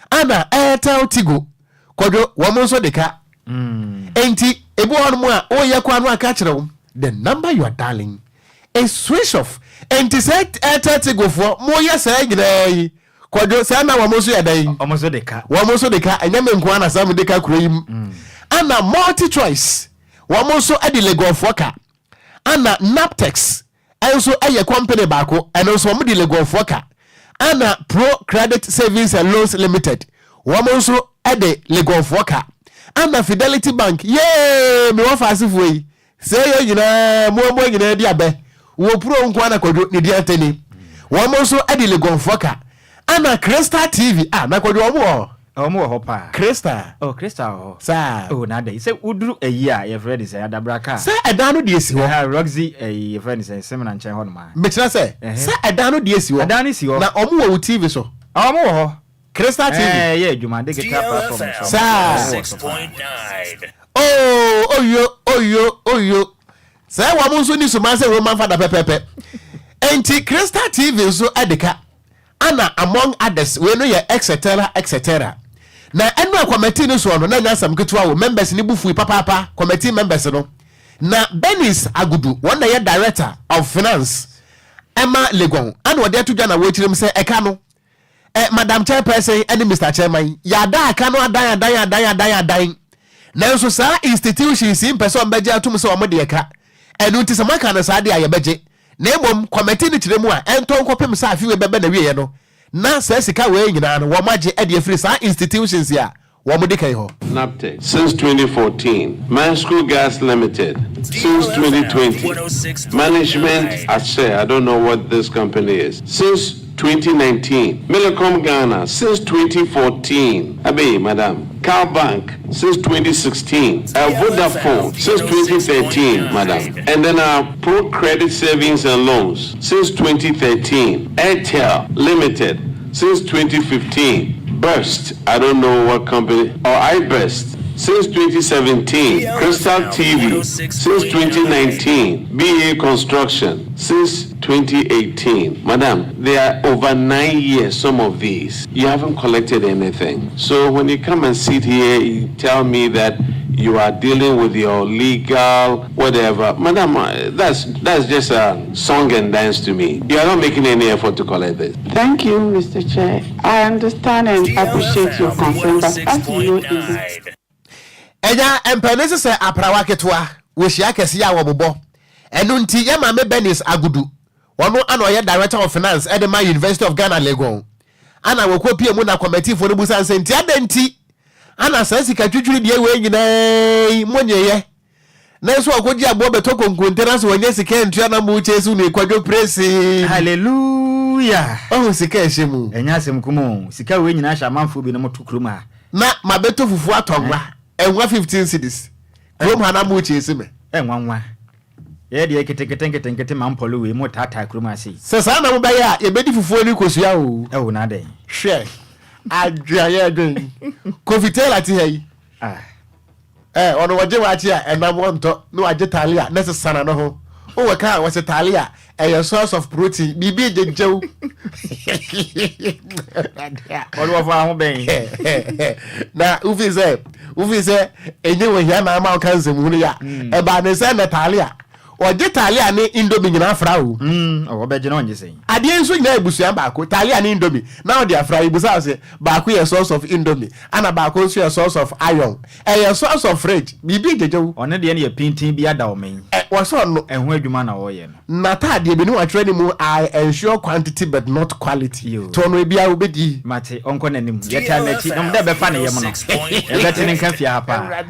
ana Airtel Tigo Kwadwo wamo so deka enti ebu hono a oye kwa no aka kire wo the number you are dialing is switch off enti set etati gofo mo ye say gidai Kwadwo say na wo mo so yadai wo mo so deka enyame nko na sam deka kura yim ana multi choice wo mo so adilegofo ka ana Naptex enso eye company baako eno so mo dilegofo ka ana Pro Credit Savings and Loans Limited wo mo so ade legofo ka ana Fidelity Bank yeah me wa fasifu yi say yo nyina mo nyina di abe wo pro nko na Kwadwo ne di anteni wo mo so ade legonfo ka ana Crystal TV na Kwadwo omo ho pa Crystal Crystal sa na dey say uduru eyi a your friend say adabraka say edan no di esi ho Roxy your friend say seminar nchen ho no ma me tira say edan no di esi ho edan si ho na omo wo TV so omo ho Crystal TV yeah juma de get platform so 6.9 oyo say wa mo so ni so ma say Roman father pepepe enti Crystal TV so adeka ana among others we no ye etc na enu committee no so no na nyasam ketua wo members ni bufu papa committee members no na Benis Agudu one na ye director of finance Emma Legon and wo dey to Ghana wo chirim say eka no Madam Chairperson and Mr. Chairman ya da aka no adan na so sa institutions in person beje atum so omo de eka enu ti samaka na sa de aye beje na emom committee ni chiremu a enton kopem sa afi we bebe na wiye no na sɛ sika wei nyinaa no wɔn agye ɛde afiri saa institutions ya wɔn mo de kai hɔ. NAPTEC since 2014, Mansco Gas Limited since 2020, Management Aceh, I don't know what this company is, since 2019, Millicom Ghana since 2014, Abe, Madam, Car Bank since 2016, Vodafone since 2013, Madam, and then our Pro Credit Savings and Loans since 2013, Airtel Limited since 2015, Burst, I don't know what company, or iBurst since 2017, Crystal TV since 2019, BA Construction since 2018. Madam, they are over 9 years, some of these. You haven't collected anything. So when you come and sit here, you tell me that you are dealing with your legal whatever. Madam, that's just a song and dance to me. You are not making any effort to collect this. Thank you, Mr. Chair. I understand and appreciate your concern, but as you know, Eja empenese se aprawa ketwa we hia kese ya wobobo enu nti ye ma me Benis Agudu wono ana oye director of finance Edema University of Ghana Legon ana wokopie mu na committee for busa nsenti adenti ana sasika twitwiri die we nyina monyeye na so Okogyeabour beto konkonteras wonye sika ntua na mu chesu ne Kwadwo presi. Hallelujah. Oh sika ehemu enya asem kumo sika we nyina hya manfo bi no motokroma na mabeto fufu atongwa enwa 15 cities krom hana mu chesu me enwa ye de ketekete mampolo we mo tata kroma asi se sa na mo ba ya ye bedi fufu ni kosua o e wo na den hwe adwa ye den kofitela ti hey ono waje wachi a enam wonto no waje talia necessary no ho o weka wase talia a source of protein bibi jejew olo fa ho ben na ufize enye wo hia na ma kan semu no ya e ba ne se na talia oje talia ni indomie nyina fra o o be je na onje sen ade enso nyina ebusuan ba ko talia ni indomie na o de afra ibusa se ba ko ye source of indomie ana ba ko so ye source of iron ye source of fridge bibi jejew one de ne pintin bi ada o men wo so no ehun adwuma na wo ye no na taade bi ni wa trade mu I ensure quantity but not quality to no bia obedi mate onko nanim yeta na ti nam da be fa ne yem no e beti ne kan fia hapa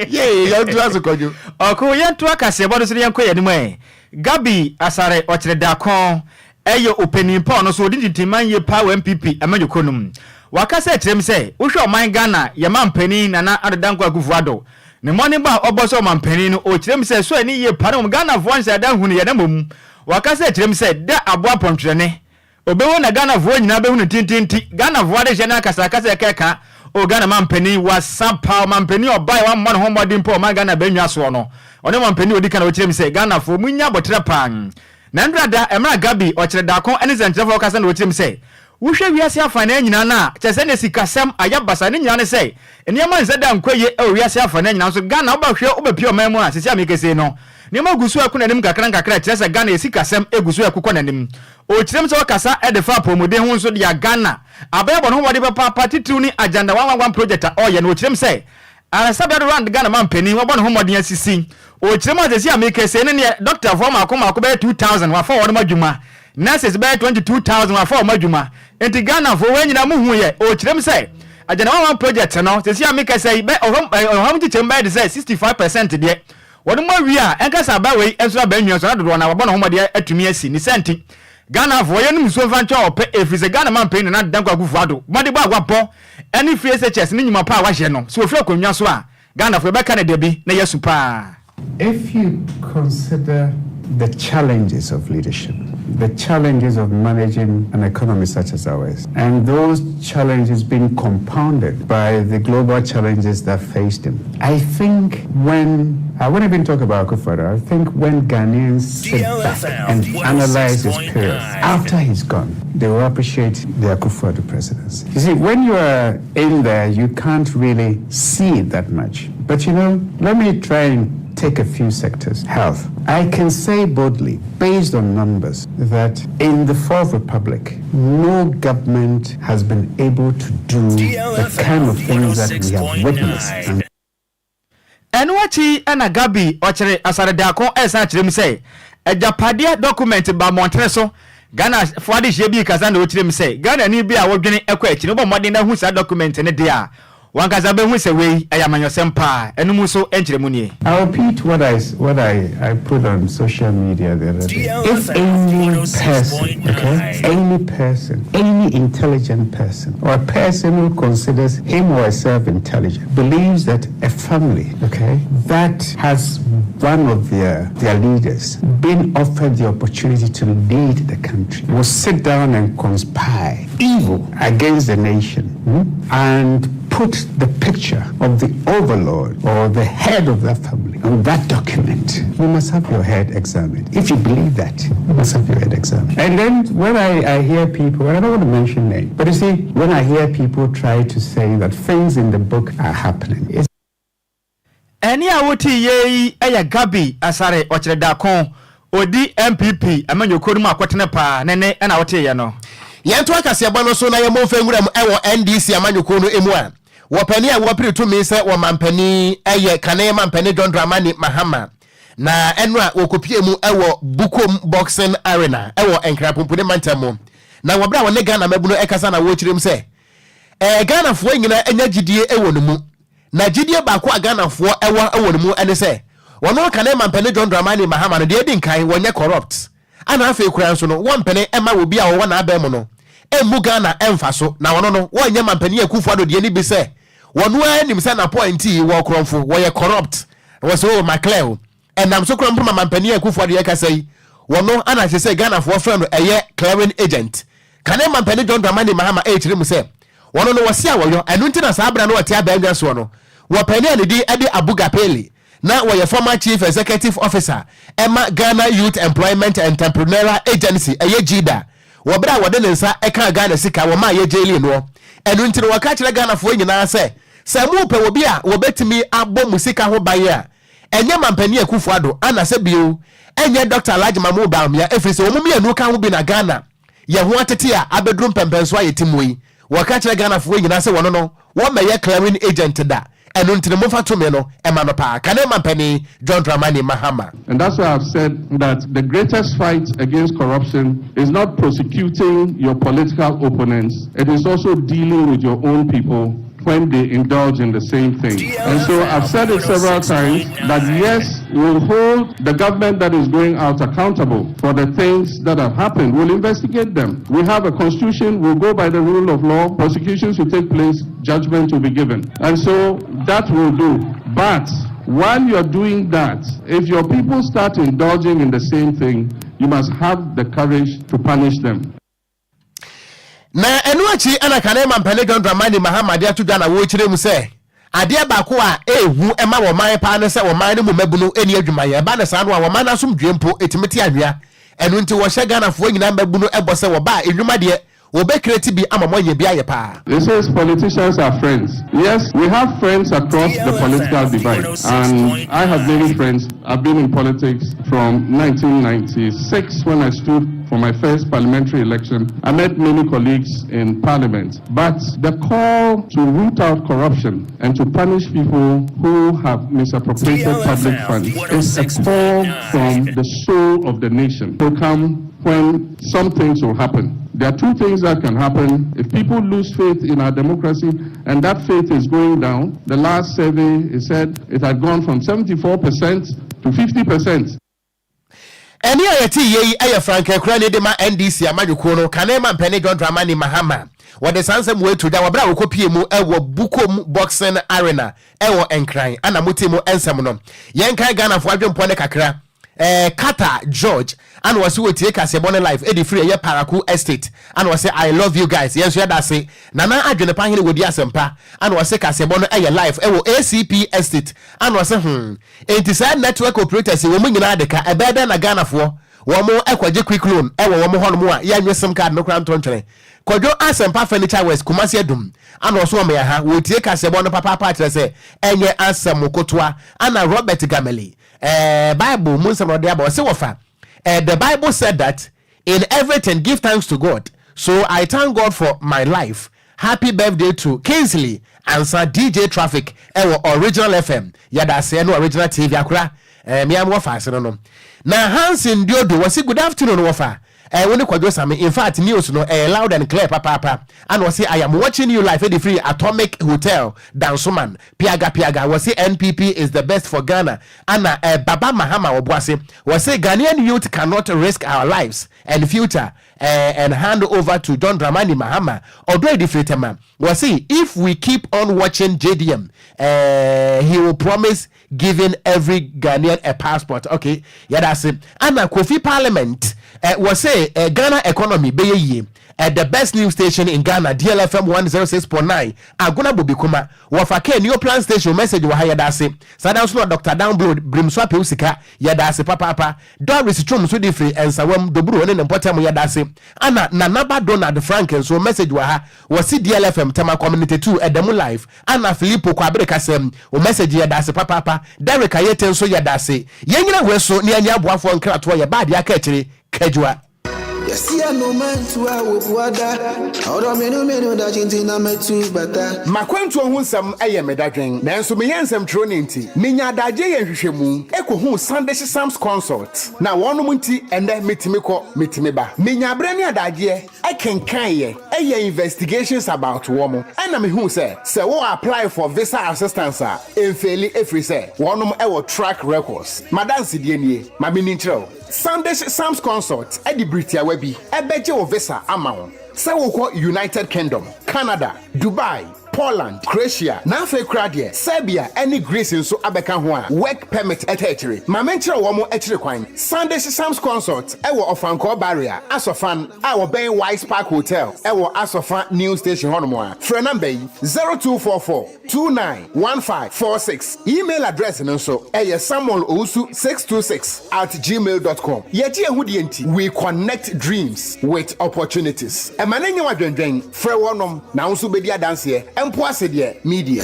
ye you do as Kwadwo oko ye to akase bodo so ye koye nim Gabi asare ochire da kon eyo opening paul no so odi timan ye power MPP amajokonum wakase tirem se wo hwe oman Ghana ye mampani na adedankwa Akufo-Addo ne money ba oboso mampani no o tirem se so ani ye pare Ghana voice adan hunu ye na mom wakase tirem se da aboa pontwene obewo na Ghana vo nyina be hunu tintinti Ghana vo ade je na kasa keka o Ghana mampani wasapa mampani obai wa mmon homodin po ma Ghana banwa so no one mampani odi kana o tirem se Ghana fo munya botre pan na ndrada emra Gabi ochire da kon ene zentrefo kasa na o tirem se wohwe wiase afana nyina na kyese ne sikasem ayabasa ne nyina ne se eniema nzeda nkoye e wiase afana nyina so Ghana obahwe obapie oman mu a sisi amikese no niema gusu akuna nim kakra kyese Ghana esikasem egusu akukọ nanim o kyerem se wakasa e de fa pomode hu so de Ghana abaya bono wode papa partitu ni agenda 111 project a oye no o kyerem se arasabe do rand Ghana mampani wo bono homode asisi o kyerem asisi amikese ne doctor form akoma be 2000 wa fa wode madwuma nurses be 22000 wa fa madwuma enti Ghana fo wenyina mu hu ye o kyerem se agenda 111 project no sisi amikese be oham tikyem be de se 65% de wode mo wi a enkasa ba we enso ba nwa so na dodo na wabona homode atumi asi ni senti Ghana fo ye num so fancha ope efise Ghana man pe na dankwa Akufo-Addo mode ba agwapo any free SHS ni nyuma pa a wahye no so ofi akonwa so a Ghana fo be ka na debi na yesu pa. If you consider the challenges of leadership, the challenges of managing an economy such as ours, and those challenges being compounded by the global challenges that faced him. I think I won't even talk about Akufo-Addo. I think when Ghanaians sit back and analyze his period after he's gone, they will appreciate the Akufo-Addo presidency. You see, when you are in there, you can't really see it that much. But let me try and take a few sectors. Health. I can say boldly, based on numbers, that in the Fourth Republic, no government has been able to do the kind of things that we have witnessed. And wachi ena Gabi ochere asare da kon esa kyerem say ejapadia document ba Montreso Ghana for this yebi kasa na ochirem say Ghana ni bi a wodwene ekwa echi no bo modern na hu sa document ne dia wan kasa be hu say we ayamanyosem pa enum so enchiremu nie. I repeat what I put on social media the other day. If any person, any intelligent person, or a person who considers him or herself intelligent, believes that a family, that has one of their leaders been offered the opportunity to lead the country, will sit down and conspire evil against the nation, and put the picture of the overlord or the head of that family on that document, you must have your head examined. If you believe that, you must have your head examined. And then when I hear people, and I don't want to mention names, but you see, when I hear people try to say that things in the book are happening, it's Eni awoti ye eya Gabi asare ochireda kon odi MPP amanyokoro mu akwetene pa nene na wote ye no. Yento akase abo so na ye monfa nwura mu ewo NDC amanyokoro no emu a. Wopani a wopiri tumi se wo mampani eye Ghanaian mampani John Dramani Mahama na enu a wokopie mu ewo Bukom Boxing Arena ewo Enkrapompune Mantamo na wobra wone Ghana mabuno ekasa na wo chirem se Ghana fo nyina enya gidie ewo no mu na gidie ba ko Ghana fo ewo no mu ene se wono Ghanaian mampani John Dramani Mahama no de dinkan wonye corrupt ana afa ekura nso no wompene ema wo bia wo na abem no emu Ghana emfa so na wono no wonye mampani Akufo Addo de ni bi se wonu anim se na point wo kromfo wo ye corrupt wo so macleo enam so kromfo mampani Akufo Addo ye kasai wono ana se Ghana fo friend eye clearing agent kane mampani John Dramani Mahama chire mu se wono no wose awoyo enu ntina sa abra no wote abanga so no wo pani anedi ede Abuga Pele na wo ye former chief executive officer Emma Ghana Youth Employment and Entrepreneurial Agency eye GIDA wo bra wo de nsa eka Ghana sika wo ma ye jeli no enu ntina wo ka kire Ghana fo nyina se mu pe wo bia wo betimi abọ musika ho baye a enye mampani Akufo Addo ana se bio enye Dr. Alhaji Mamu Bawumia efise wo mumia nu ka ho bi na Ghana ye ho atete a abedrum pempenso ayetimoi wo ka kire Ghana fo nyina se wono no wo meye clearing agent da enu ntine mo fa to me no e ma no pa kane mampani John Dramani Mahama. And that's why I've said that the greatest fight against corruption is not prosecuting your political opponents, it is also dealing with your own people when they indulge in the same thing. And so I've said it several times that yes, we'll hold the government that is going out accountable for the things that have happened. We'll investigate them. We have a constitution, we'll go by the rule of law, prosecutions will take place, judgment will be given. And so that will do. But while you're doing that, if your people start indulging in the same thing, you must have the courage to punish them. Na enu achi ana Ghanaian mampani John Dramani Mahama de atu Ghana wo chire mu se ade ba ko a ehu ema wo man pa ne se wo man ne mu mabunu eni adwuma ye ba ne sa no a wo man na som dwempo etimeti anwea enu nti wo hye Ghana fo nyina mabunu ebo se wo ba edwuma de wo be create bi amamo ye bia ye pa. This is politicians are friends. Yes, we have friends across the political divide, and I have many friends. I've been in politics from 1996 when I stood for my first parliamentary election. I met many colleagues in parliament, but the call to root out corruption and to punish people who have misappropriated public funds is a call from the soul of the nation to come when some things will happen. There are two things that can happen. If people lose faith in our democracy and that faith is going down, the last survey, it said it had gone from 74% to 50%. Eni ayeti ye aye Frank Ocran Nhyiraba NDC amanyuko no Ghanaian mampani John Dramani Mahama wo de sansem we tuda wo bra wo kopie mu ewo Bukom Boxing Arena ewo Enquires ana mutimo ensem no yenkan Ghana fo adwempo ne kakra Kata George and was we take as a bonne life edi free ye Paraku Estate and was say I love you guys yes you that say nana adwene pa hene wodi asempa and was say kase bonne life ewo ACP Estate and was say enti network operators wo nyina adeka ebeda na Ghana fo wo mo ekwaje quick loan ewo wo mo hono mo a ya nwesem card no kran tontwene Kwadwo Asempa Furniture West Kumasi Adum and also me ha we take as a bonne papa part say enye asem kotwa ana Robert Gameli Bible Musa Rodiaba say wofa the Bible said that in everything give thanks to God. So I thank God for my life. Happy birthday to Kingsley and Sir DJ Traffic original FM. Yada say no original TV akura me am wofa no. Na Hansen Diodo was good afternoon wofa. when Kwadwo Sammy, in fact, news no loud and clear, papa. And was say, I am watching you live at the free Atomic Hotel, Dansuman, Piaga, was say NPP is the best for Ghana. And Baba Mahama Obwase was say Ghanaian youth cannot risk our lives and future and hand over to John Dramani Mahama. Although the Fretema was say, if we keep on watching JDM, he will promise giving every Ghanaian a passport. Okay, yeah, that's it. And Kofi Parliament was say Ghana economy be ye the best news station in Ghana, DLFM 106.9. Aguna Bubikuma wafake new plan station message wa haya dase. Sada so Dr. Download brimswa pe usika ya dase papa. Doris Chum so different and sawam dobru ne important ya dase. Ana Nanaba Donald Franken so message wa ha wasi DLFM tema community 2 edemu live. Ana Filippo Kwabere kasem o message ya dase papa. Derek Ayeten so ya dase. Yenyina weso ni anya boafo nkrato ya bad ya kachiri kejua. Makwantu ohun eye medadwen nanso meyensem tronenti menya daje ye hwehwemu ekohu Sunday Sam's consult na wonom nti ende metimi ba menya brani adaje ekenkan ye eye investigations about womo ana mehu se wo apply for visa assistance enfeli efri se wonom ewo track records madansi die nie mabini ntreo Sunday Sam's consult edi Britia webi ebeje o visa amount se wo ko United Kingdom, Canada, Dubai, Poland, Croatia, Nafe Kradie, Serbia, any Greece in so abeka ho a work permit etechere. Ma menchire wo mo etire kwan. Sunday Sam's consult ewo Ofanko barrier, Asofan, our Ben Wise Park Hotel, ewo Asofan New Station hono mo a. Phone number 0244291546. Email address nso samuelowusu626@gmail.com. Yeti ehudi enti, we connect dreams with opportunities. Emanenye wadwendwen, frɛ wonom na nso bedi adanse Enquires media.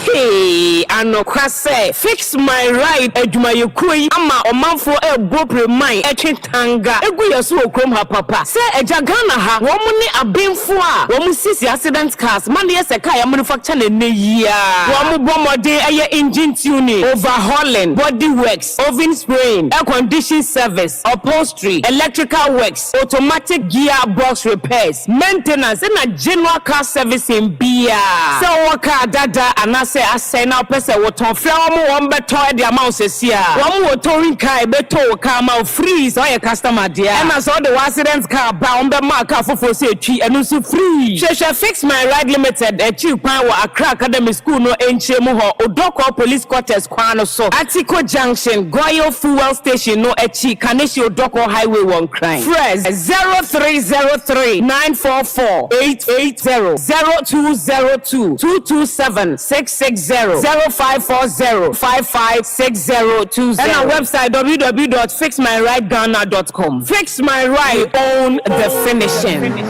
Hey, Anokrase, fix my right, Edjumayukui, Ama, Omanfo, Bopre mine, Tanga, Eguyasu, Okrom, her papa. Say, Ejagana, ha, Womuni, a Bimfua, Womusisi accident cars, Monday, Sekaya manufacturing in the year. Womu Bomode, a engine tuning, overhauling, body works, oven spraying, air conditioning service, upholstery, electrical works, automatic gearbox repairs, maintenance, and a general car service in Bia. So, Waka, Dada, and I say, now person what on film one better the amount says here. One more touring car beto come out free so your customer dear. And as all the residents car bound the mark for say tree and also free. She fix my ride limited a cheap power Accra Academy School no enchemu ho Odoko Police Quarters kwano so. Atiko Junction, Goyo Fuel Station no echi Kaneshi Odoko Highway 1 crime. Fresh 0303-944-880 0202 227 660 0540-556020 and our website www.fixmyrightghana.com. Fix My Right, own the finishing.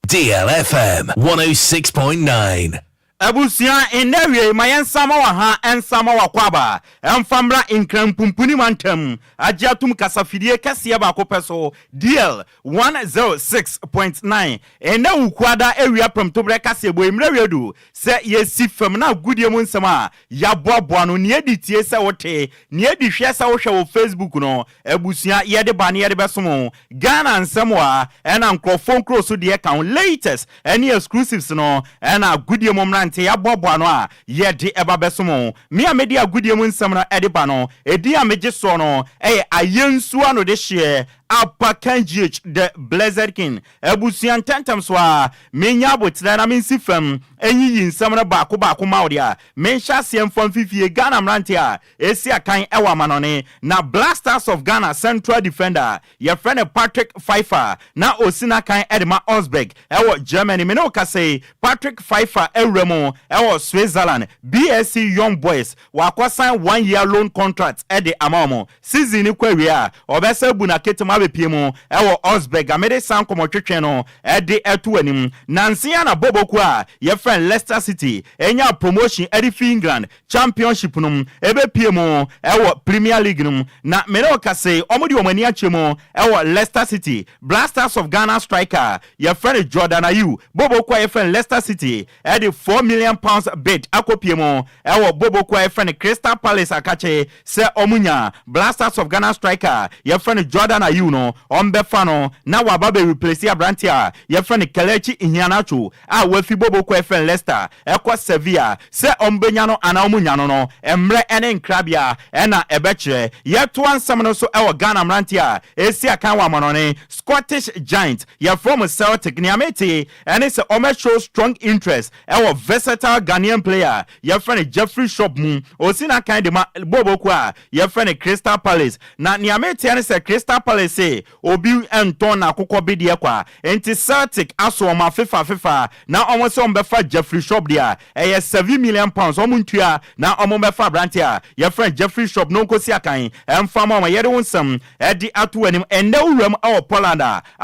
DLFM 106.9. Abusia endewe mayansama wa ha ensama wa kwaba emfamra inkrampumpuni mantem agiatum kasafidie kase ba kopeso DL 106.9 ene ukwada area promtobre kase bo emrewedu se yesi fam na gudie mu nsama ya boaboa no ne editie se wote ne edihwe se wo hwe wo Facebook no abusia yede ba ne yede besomo Ghana nsamwa ena nkrofon kroso de kan latest any exclusives no ena gudie mu ya bobo no a ye de eba besomo me a media gudie mu nsam na ediba no edi a meje so no ayensu ano de hye Apa Kanjich the Blessed King Ebusian tentam so a menya botre na mensi fam enyi nsam na ba ko maudia mensha siem fam fifie Ghana mrante a esi akan ewa manone na Blasters of Ghana Central Defender your friend Patrick Pfeiffer na osina kan Edma Osberg ewo Germany me no ka say Patrick Pfeiffer ewremo ewo Switzerland BSC Young Boys wa kwasan 1 year loan contract ede amamo season ni kwawe a obesa bu na ketima abe piemo ewo Osberg amede san komotwetwe no ede eto anim nansia na boboku a ye friend Leicester City enya promotion ede fi England championship num ebe piemo ewo Premier League num na meno kase omodi omani achemo ewo Leicester City Blasters of Ghana striker ye friend Jordan Ayew boboku a ye friend Leicester City ede £4 million bid akopiemo ewo boboku a ye friend Crystal Palace akache se omunya Blasters of Ghana striker ye friend Jordan Ayew no ombefa no na wababe replace Abrantia ye friend Kelechi Iheanacho a wafi boboku ye friend Leicester ekwa Sevilla se ombenya no ana omunya no emre ene nkrabia ena ebeche ye to ansam no so ewo Ghana Abrantia esi akan wa monone Scottish Giant ye from Celtic niameti ene se ome show strong interest ewo versatile Ghanaian player ye friend Jeffrey Shop mu osina kan de boboku a ye friend Crystal Palace na niameti ene se Crystal Palace obi enton na akokọ bidie kwa enti Celtic aso ma FIFA na omo se ombefa Jeffrey Shop dia eye £7 million omo ntua na omo befa Brantia ye friend Jeffrey Shop no nkosi akan emfama ma yede wonsam edi atu anim ende uram awo Poland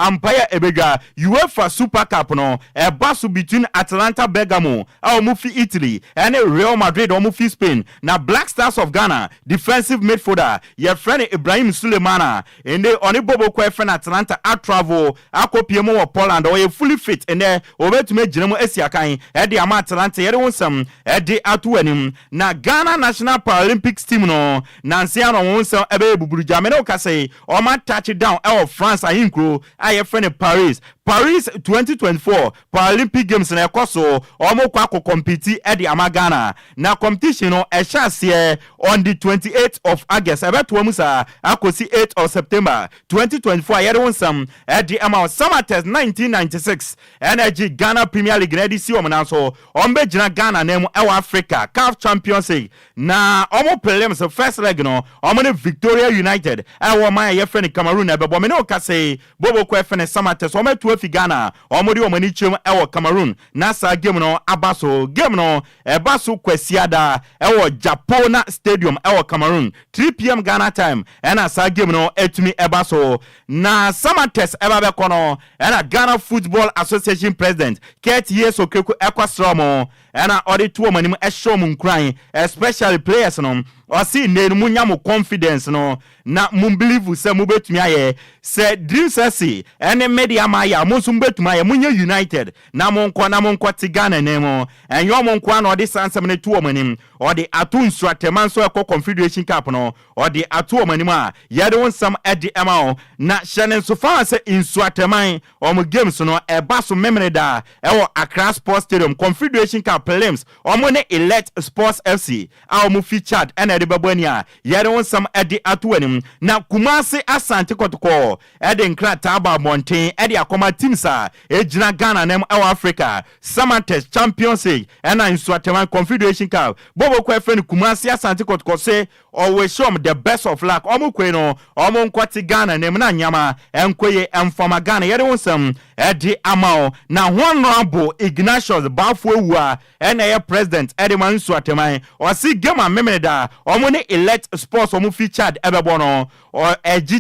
Empire ebega UEFA Super Cup no e basu between Atalanta Bergamo awo mufi Italy and Real Madrid omo fi Spain na Black Stars of Ghana defensive midfielder ye friend Ibrahim Sulemana ende oni bobo kwa friend Atalanta a travel akopiemo wo Poland o ye fully fit ende obetume giremo esiakan edi ama Atalanta yede wonsam edi atu anim na Ghana National Paralympics team no nansia no wonsam ebe buburu jamene o kase o ma touchdown e France ahinkro aye friend Paris 2024 Paralympic Games na ekoso omo kwa compete edi ama Ghana na competition no e chance on the 28th of August ebeto musa akosi 8th of September 2024 yede wonsam edi ama Summertest 1996 Energy Ghana Premier League na edisi omna so ombe gina Ghana nemu ewa Africa CAF Champions League na omo prelims first leg no omo ne Victoria United ewa ma ye friend Cameroon ebebo me no kase bobo ko friend Summertest omo tu afi Ghana omo di omo ni chem ewa Cameroon na sa game no abaso game no ebaso kwasiada ewa Japona Stadium ewa Cameroon 3 p.m. Ghana time ena sa game no etumi ebaso na Summertest eba be kono ena Ghana Football Association President Kurt Yeso Keku Ekwasromo ena odi tuo manim ehwo mu nkran especially players no o si nenu munya mu confidence no na mu believe se mu betumi aye se dream sesi ene media ma ya mu sum betumi aye munya United na mu nko ti Ghana nemo enyo mu nko na odi sansem ne tuo manim odi atu nsuateman so ekọ Confederation Cup no odi atu manim a yede wonsam edi emao na shenen so fa se nsuateman o games no eba so memene da ewo Accra Sports Stadium Confederation Cup prelims omo ne Elite Sports FC a omo featured ena de babania yede wonsam edi atu anim na Kumasi Asante Kotoko edi nkra taba Mountain edi akoma teams a ejina Ghana nem ewo Africa Summertest Champions League ena nsuateman Confederation Cup bobo kwa friend Kumasi Asante Kotoko say always show the best of luck omo kwe no omo nkwati Ghana nem na nyama enkoye emfama Ghana yede wonsam edi amao na honorable Ignatius Bafuwa ena ye president edi mansu ateman o si game amemeda omo ne Elite Sports omo featured ebebo no or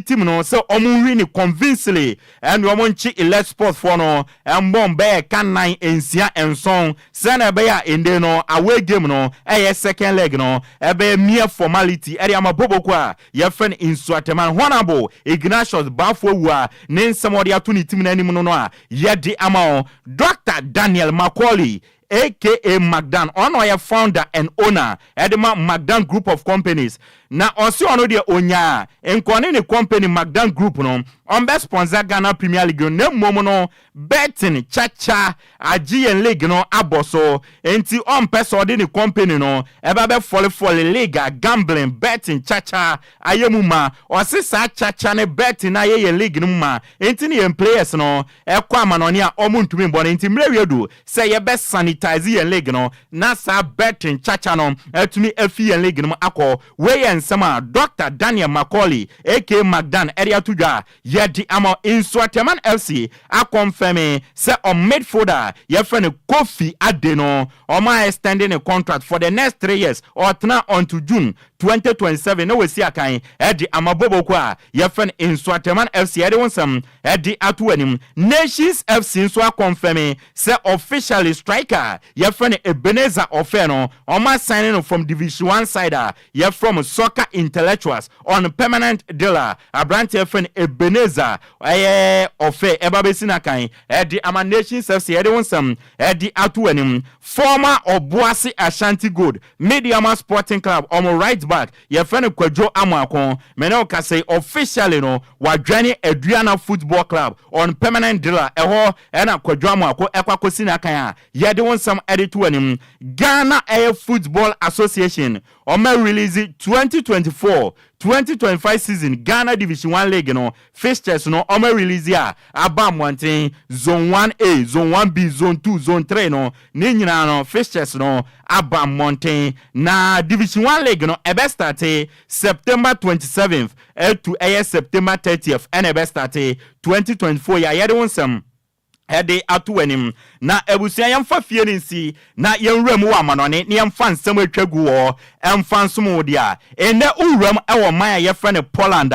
team no so omo win convincingly and omo nchi Elite Sports for no embom be kan 9 ensia enson sena be ya ende no away game no second leg no ebe mere formality edi amabobo kwa ye friend insu ateman honorable Ignatius Bafuwa ne nsemo de atuni team na anim no a yedi amao Dr. Daniel Macaulay aka Magdan ono ya founder and owner Edema Magdan Group of Companies na osi ono de onya enkone ne company Magdan Group no on be sponsor Ghana Premier League ne momo no betting chacha agien league no aboso enti on person de ne company no eba be fall league gambling betting chacha ayemuma osi sa chacha ne betting na ye league no ma enti ne players no ekwa amanoni a omuntumi mbone enti mrewedu say ye be sanitize ye league no na sa betting chacha no etumi afi ye league no akọ we ensema Dr. Daniel Macaulay aka Magdan area tudwa yedi ama Insuateman FC a confirm say on midfielder ye friend Kofi Adeno o ma extending a contract for the next 3 years or tna until June 2027 no we see akan edi amabobo kwa ye friend Inswateman FC edi wonsam edi atu anim Nations FC nso confirm say officially striker ye friend Ebenezer Ofeno oma signing from Division 1 side ye from Soccer Intellectuals on permanent dealer Abrante ye friend Ebenezer Ofe ebabesi na kan edi ama Nations FC edi wonsam edi atu anim former Obuasi Ashanti Gold Mediama Sporting Club on right back ye friend Kwadwo Amwakon mene o say officially no wadwane Adriana Football Club on permanent dealer eho ena Kwadwo Amwakon ekwakosi na kan ye de wonsam editu anim Ghana Air Football Association o ma release 2024-2025 season Ghana Division 1 League no fixtures no o ma release ya abam wantin zone 1A zone 1B zone 2 zone 3 no ni nyina no fixtures no abam mountain na Division 1 League no ebe start September 27th to September 30th and ebe start 2024 ya yede wonsam ede atu anim na ebusia yamfa fie nsi na yenwura mu wa manone ne yamfa nsem atwagu wo emfa nsomo dia ene uwram ewo man ye frɛ ne Poland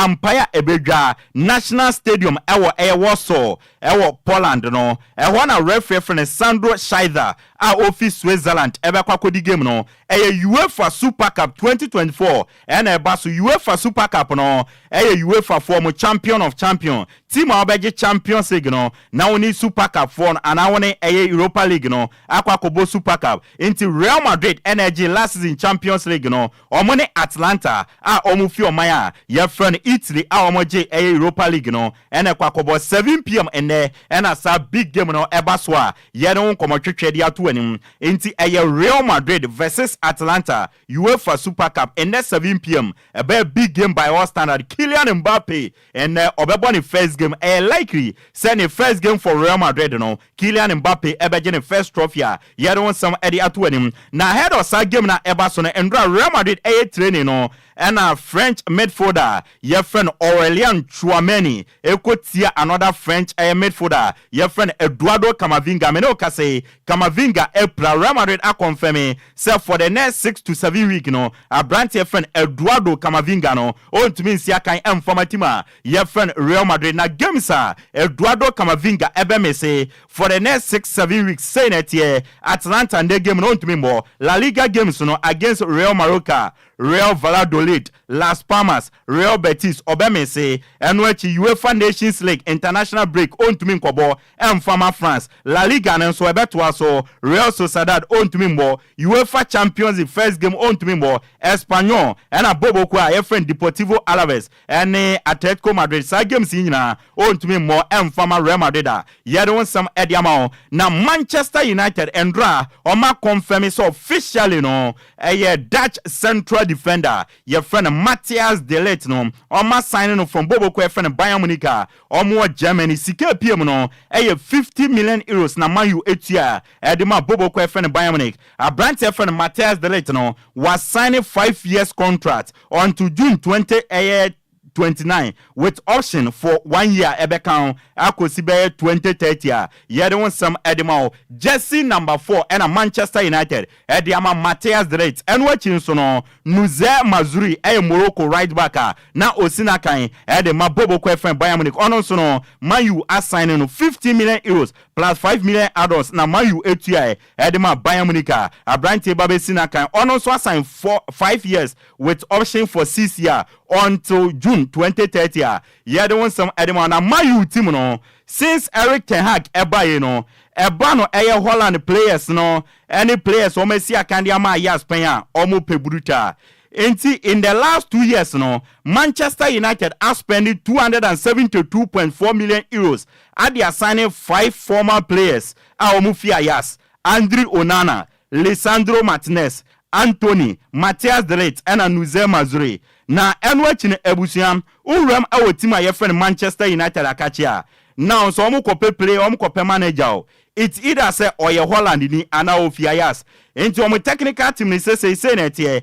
Empire Ebedwa National Stadium ewo Warsaw ewo Poland no eho na referee frɛ ne Sandro Scheider a office Switzerland ebe kwakodi game no UEFA Super Cup 2024 ena eba so UEFA Super Cup no UEFA form champion of champion team obeje Champions League no na woni Super Cup for ana woni Europa League no akwakobo Super Cup into Real Madrid energy last season Champions League no omone Atlanta a omufi omaya ye friend Italy a omoje Europa League no ena kwakobo 7 p.m. ene ena sa big game no eba so a ye no komotwetwe dia to anim into Real Madrid versus Atlanta UEFA Super Cup ene 7 p.m. ebe big game by all standard Kylian Mbappe ene obebo ni first game likely send the first game for Real Madrid no Kylian Mbappe ebeje ne first trophy ye don some edi atu anim na head of sa game na eba so no endra Real Madrid training no and a French midfielder your friend Aurelien Chouameni ekotia another French midfielder your friend Eduardo Camavinga meno kase Camavinga Real Madrid a confirm say for the next 6 to 7 weeks no a brand your friend Eduardo Camavinga no on to mean sia kan informatima your friend Real Madrid na game sa Eduardo Camavinga ebe say for the next 6-7 weeks say net here Atlanta and the game no to me more La Liga games no against Real Mallorca Real Valladolid, Las Palmas, Real Betis, Obemese, Enwechi UEFA Nations League International break on to me kobo, Fama France, La Liga and so ebeto so Real Sociedad on to me more, UEFA Champions League first game on to me more, Espanyol, and a Bobo Kwa, your friend Deportivo Alaves, and Atletico Madrid, side games in on to me more, Fama Real Madrid, yet some Ediamo, now Manchester United and Dra, Oma confirm so officially no, a Dutch central defender your friend Matthias De Ligt no oma signing from Bobo Kwa friend Bayern Munich omo Germany sika PM no 50 million euros na Man U etua edema Bobo Kwa friend Bayern Munich a brand friend Matthias De Ligt no was signing 5 years contract until June 2029 with option for 1 year ebekon akosibe 2030 ye don some edema jersey number 4 and a Manchester United ediama Matthias De Ligt and watching so no Nuze Mazuri Morocco right back na osina kan edema Bobo Kwa friend Bayern Munich ono so no Man U assigning 50 million euros plus 5 million add-ons na Man U etua edema Bayern Munich a brand babe sina kan ono so assign 5 years with option for 6 years until June 2030 ye don some edema na Man U team no since Eric Ten Hag eba no eba no Holland players no any players o mesi akandia ma ya Spain omo pebruta in the last 2 years no Manchester United has spent 272.4 million euros at the signing 5 former players Omufia Yas Andre Onana Lisandro Martinez Anthony Matthias De Ligt and Nuze Mazuri na enwachine ebusiam uram awo team a friend Manchester United akachia now so omo kope play omo kope manager it's either say oye Holland ni ana ofiayas into omo technical team ni say na tie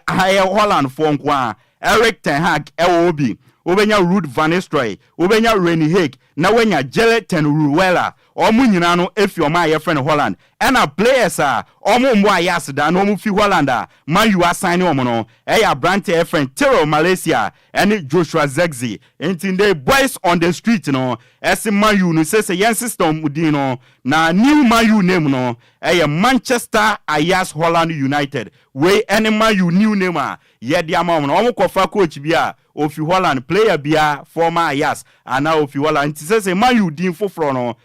Holland for Eric Ten Hag obi obenya Ruud van Nistelrooy obenya Rene Hague na wanya Gelatin Ruwela omu nyina no efi oma ye friend Holland ena players a omu mbo ayas da no mu fi Holland a man you assign omu no eya brand friend Tero Malaysia ene Joshua Zegzi enti boys on the street no ese man you no say yen system udi no na new man you name no eya Manchester Ayas Holland United we ene man you new name a ye dia ma no omu kofa coach bia ofi Holland player bia former Ayas ana ofi Holland enti say man you din foforo no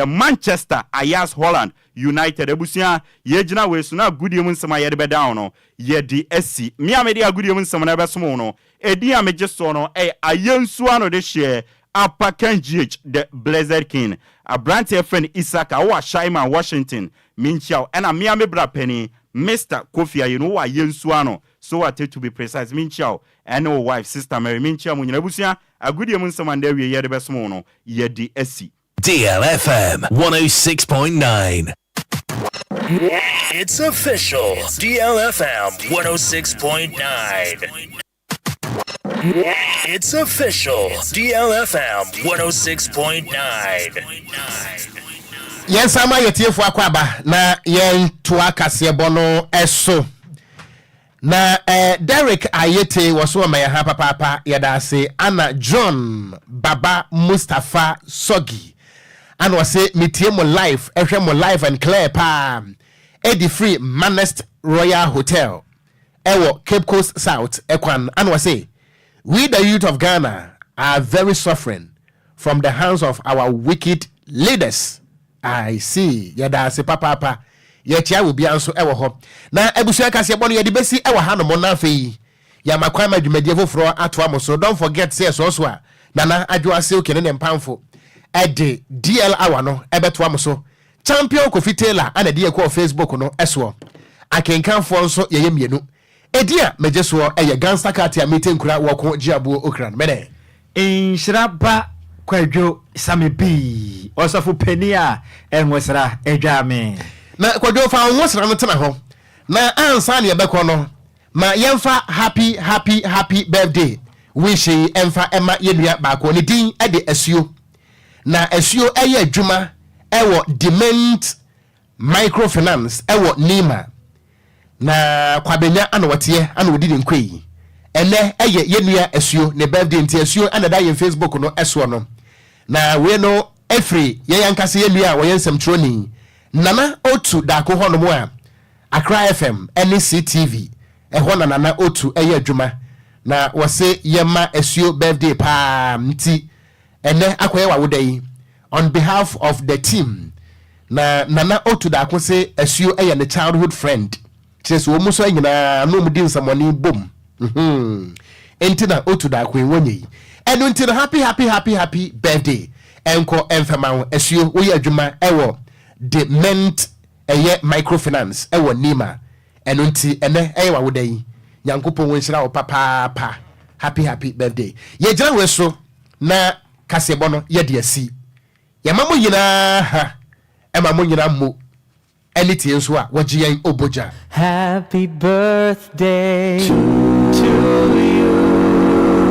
Manchester Ayas Holland United ebusia ye gina we so na goodie mu nsema ye de be down no ye di esi mi amedi agoodie mu nsema na be somo no edi ameje so no ayensu ano de share Apakan GH the Blessed King a brand friend Isaka wa Shaima Washington minchiao and a Miami bra penny Mr. Kofi you know wa ayensu ano so what to be precise minchiao and no wife sister Mary minchiao mu nyina ebusia agoodie mu nsema na we ye de be somo no ye di esi DLFM 106.9. It's official. DLFM 106.9. It's official. DLFM 106.9. Yes, ama yetiefo akwaba na yen toa kasebo no eso. Na Derek Ayete waso ma ya ha papa yada se Anna John Baba Mustafa Sogi. And was say metie mo life ehwe mo life and clear pa Eddie Free Manest Royal Hotel ewo Cape Coast South Ekwan and was say we the youth of Ghana are very suffering from the hands of our wicked leaders. I see yada se papa yetia will be anso ewo ho na ebusua kase ebo no yede besi ewo ha no mo na afei ya makwa ma dwumadie foforo ato amoso. Don't forget say so a nana adwo ase okene ne mpamfo ede DL hour no ebeto amoso champion Kofi Taylor ana de ekọ Facebook no eso akenkanfo nso yeye mienu edia mejeso eye gangster cat ya meeting kura wo Okogyeabour Ocran mene Nhyiraba Kwadwo Sammy B osafo penia enwesra edwame na Kwadwo fa nwosra no tena ho na ansa ne ebekọ no ma yemfa happy birthday wish emfa ema yenua ba ko ne din ede asuo na asuo eye adwuma ewo demand microfinance ewo nima na kwabenya ana wote ana wodi den kwei ene eye yenua asuo ne birthday nti asuo ana da yen Facebook no eso no na we no every ye yankase yenua wo yensem troni nana otu da ko hono mo a Accra FM NCTV ehona nana otu eye adwuma na wose yema asuo birthday pa nti ene akoye wa wodai on behalf of the team na nana otu da akose asuo eye ne childhood friend chese wo muso nyina no mudi nsamoni bom enti na otu da akwen wonyi enu enti na happy birthday enko enfema asuo wo ye adwuma ewo the ment eye microfinance ewo nima enu enti ene eye wa wodai yankopon wonhyira wo papa happy birthday ye gira we so na kasebo no ye de asi ye mamu nyina ha e mamu nyina mo eniti enso a wogi yen oboja happy birthday to you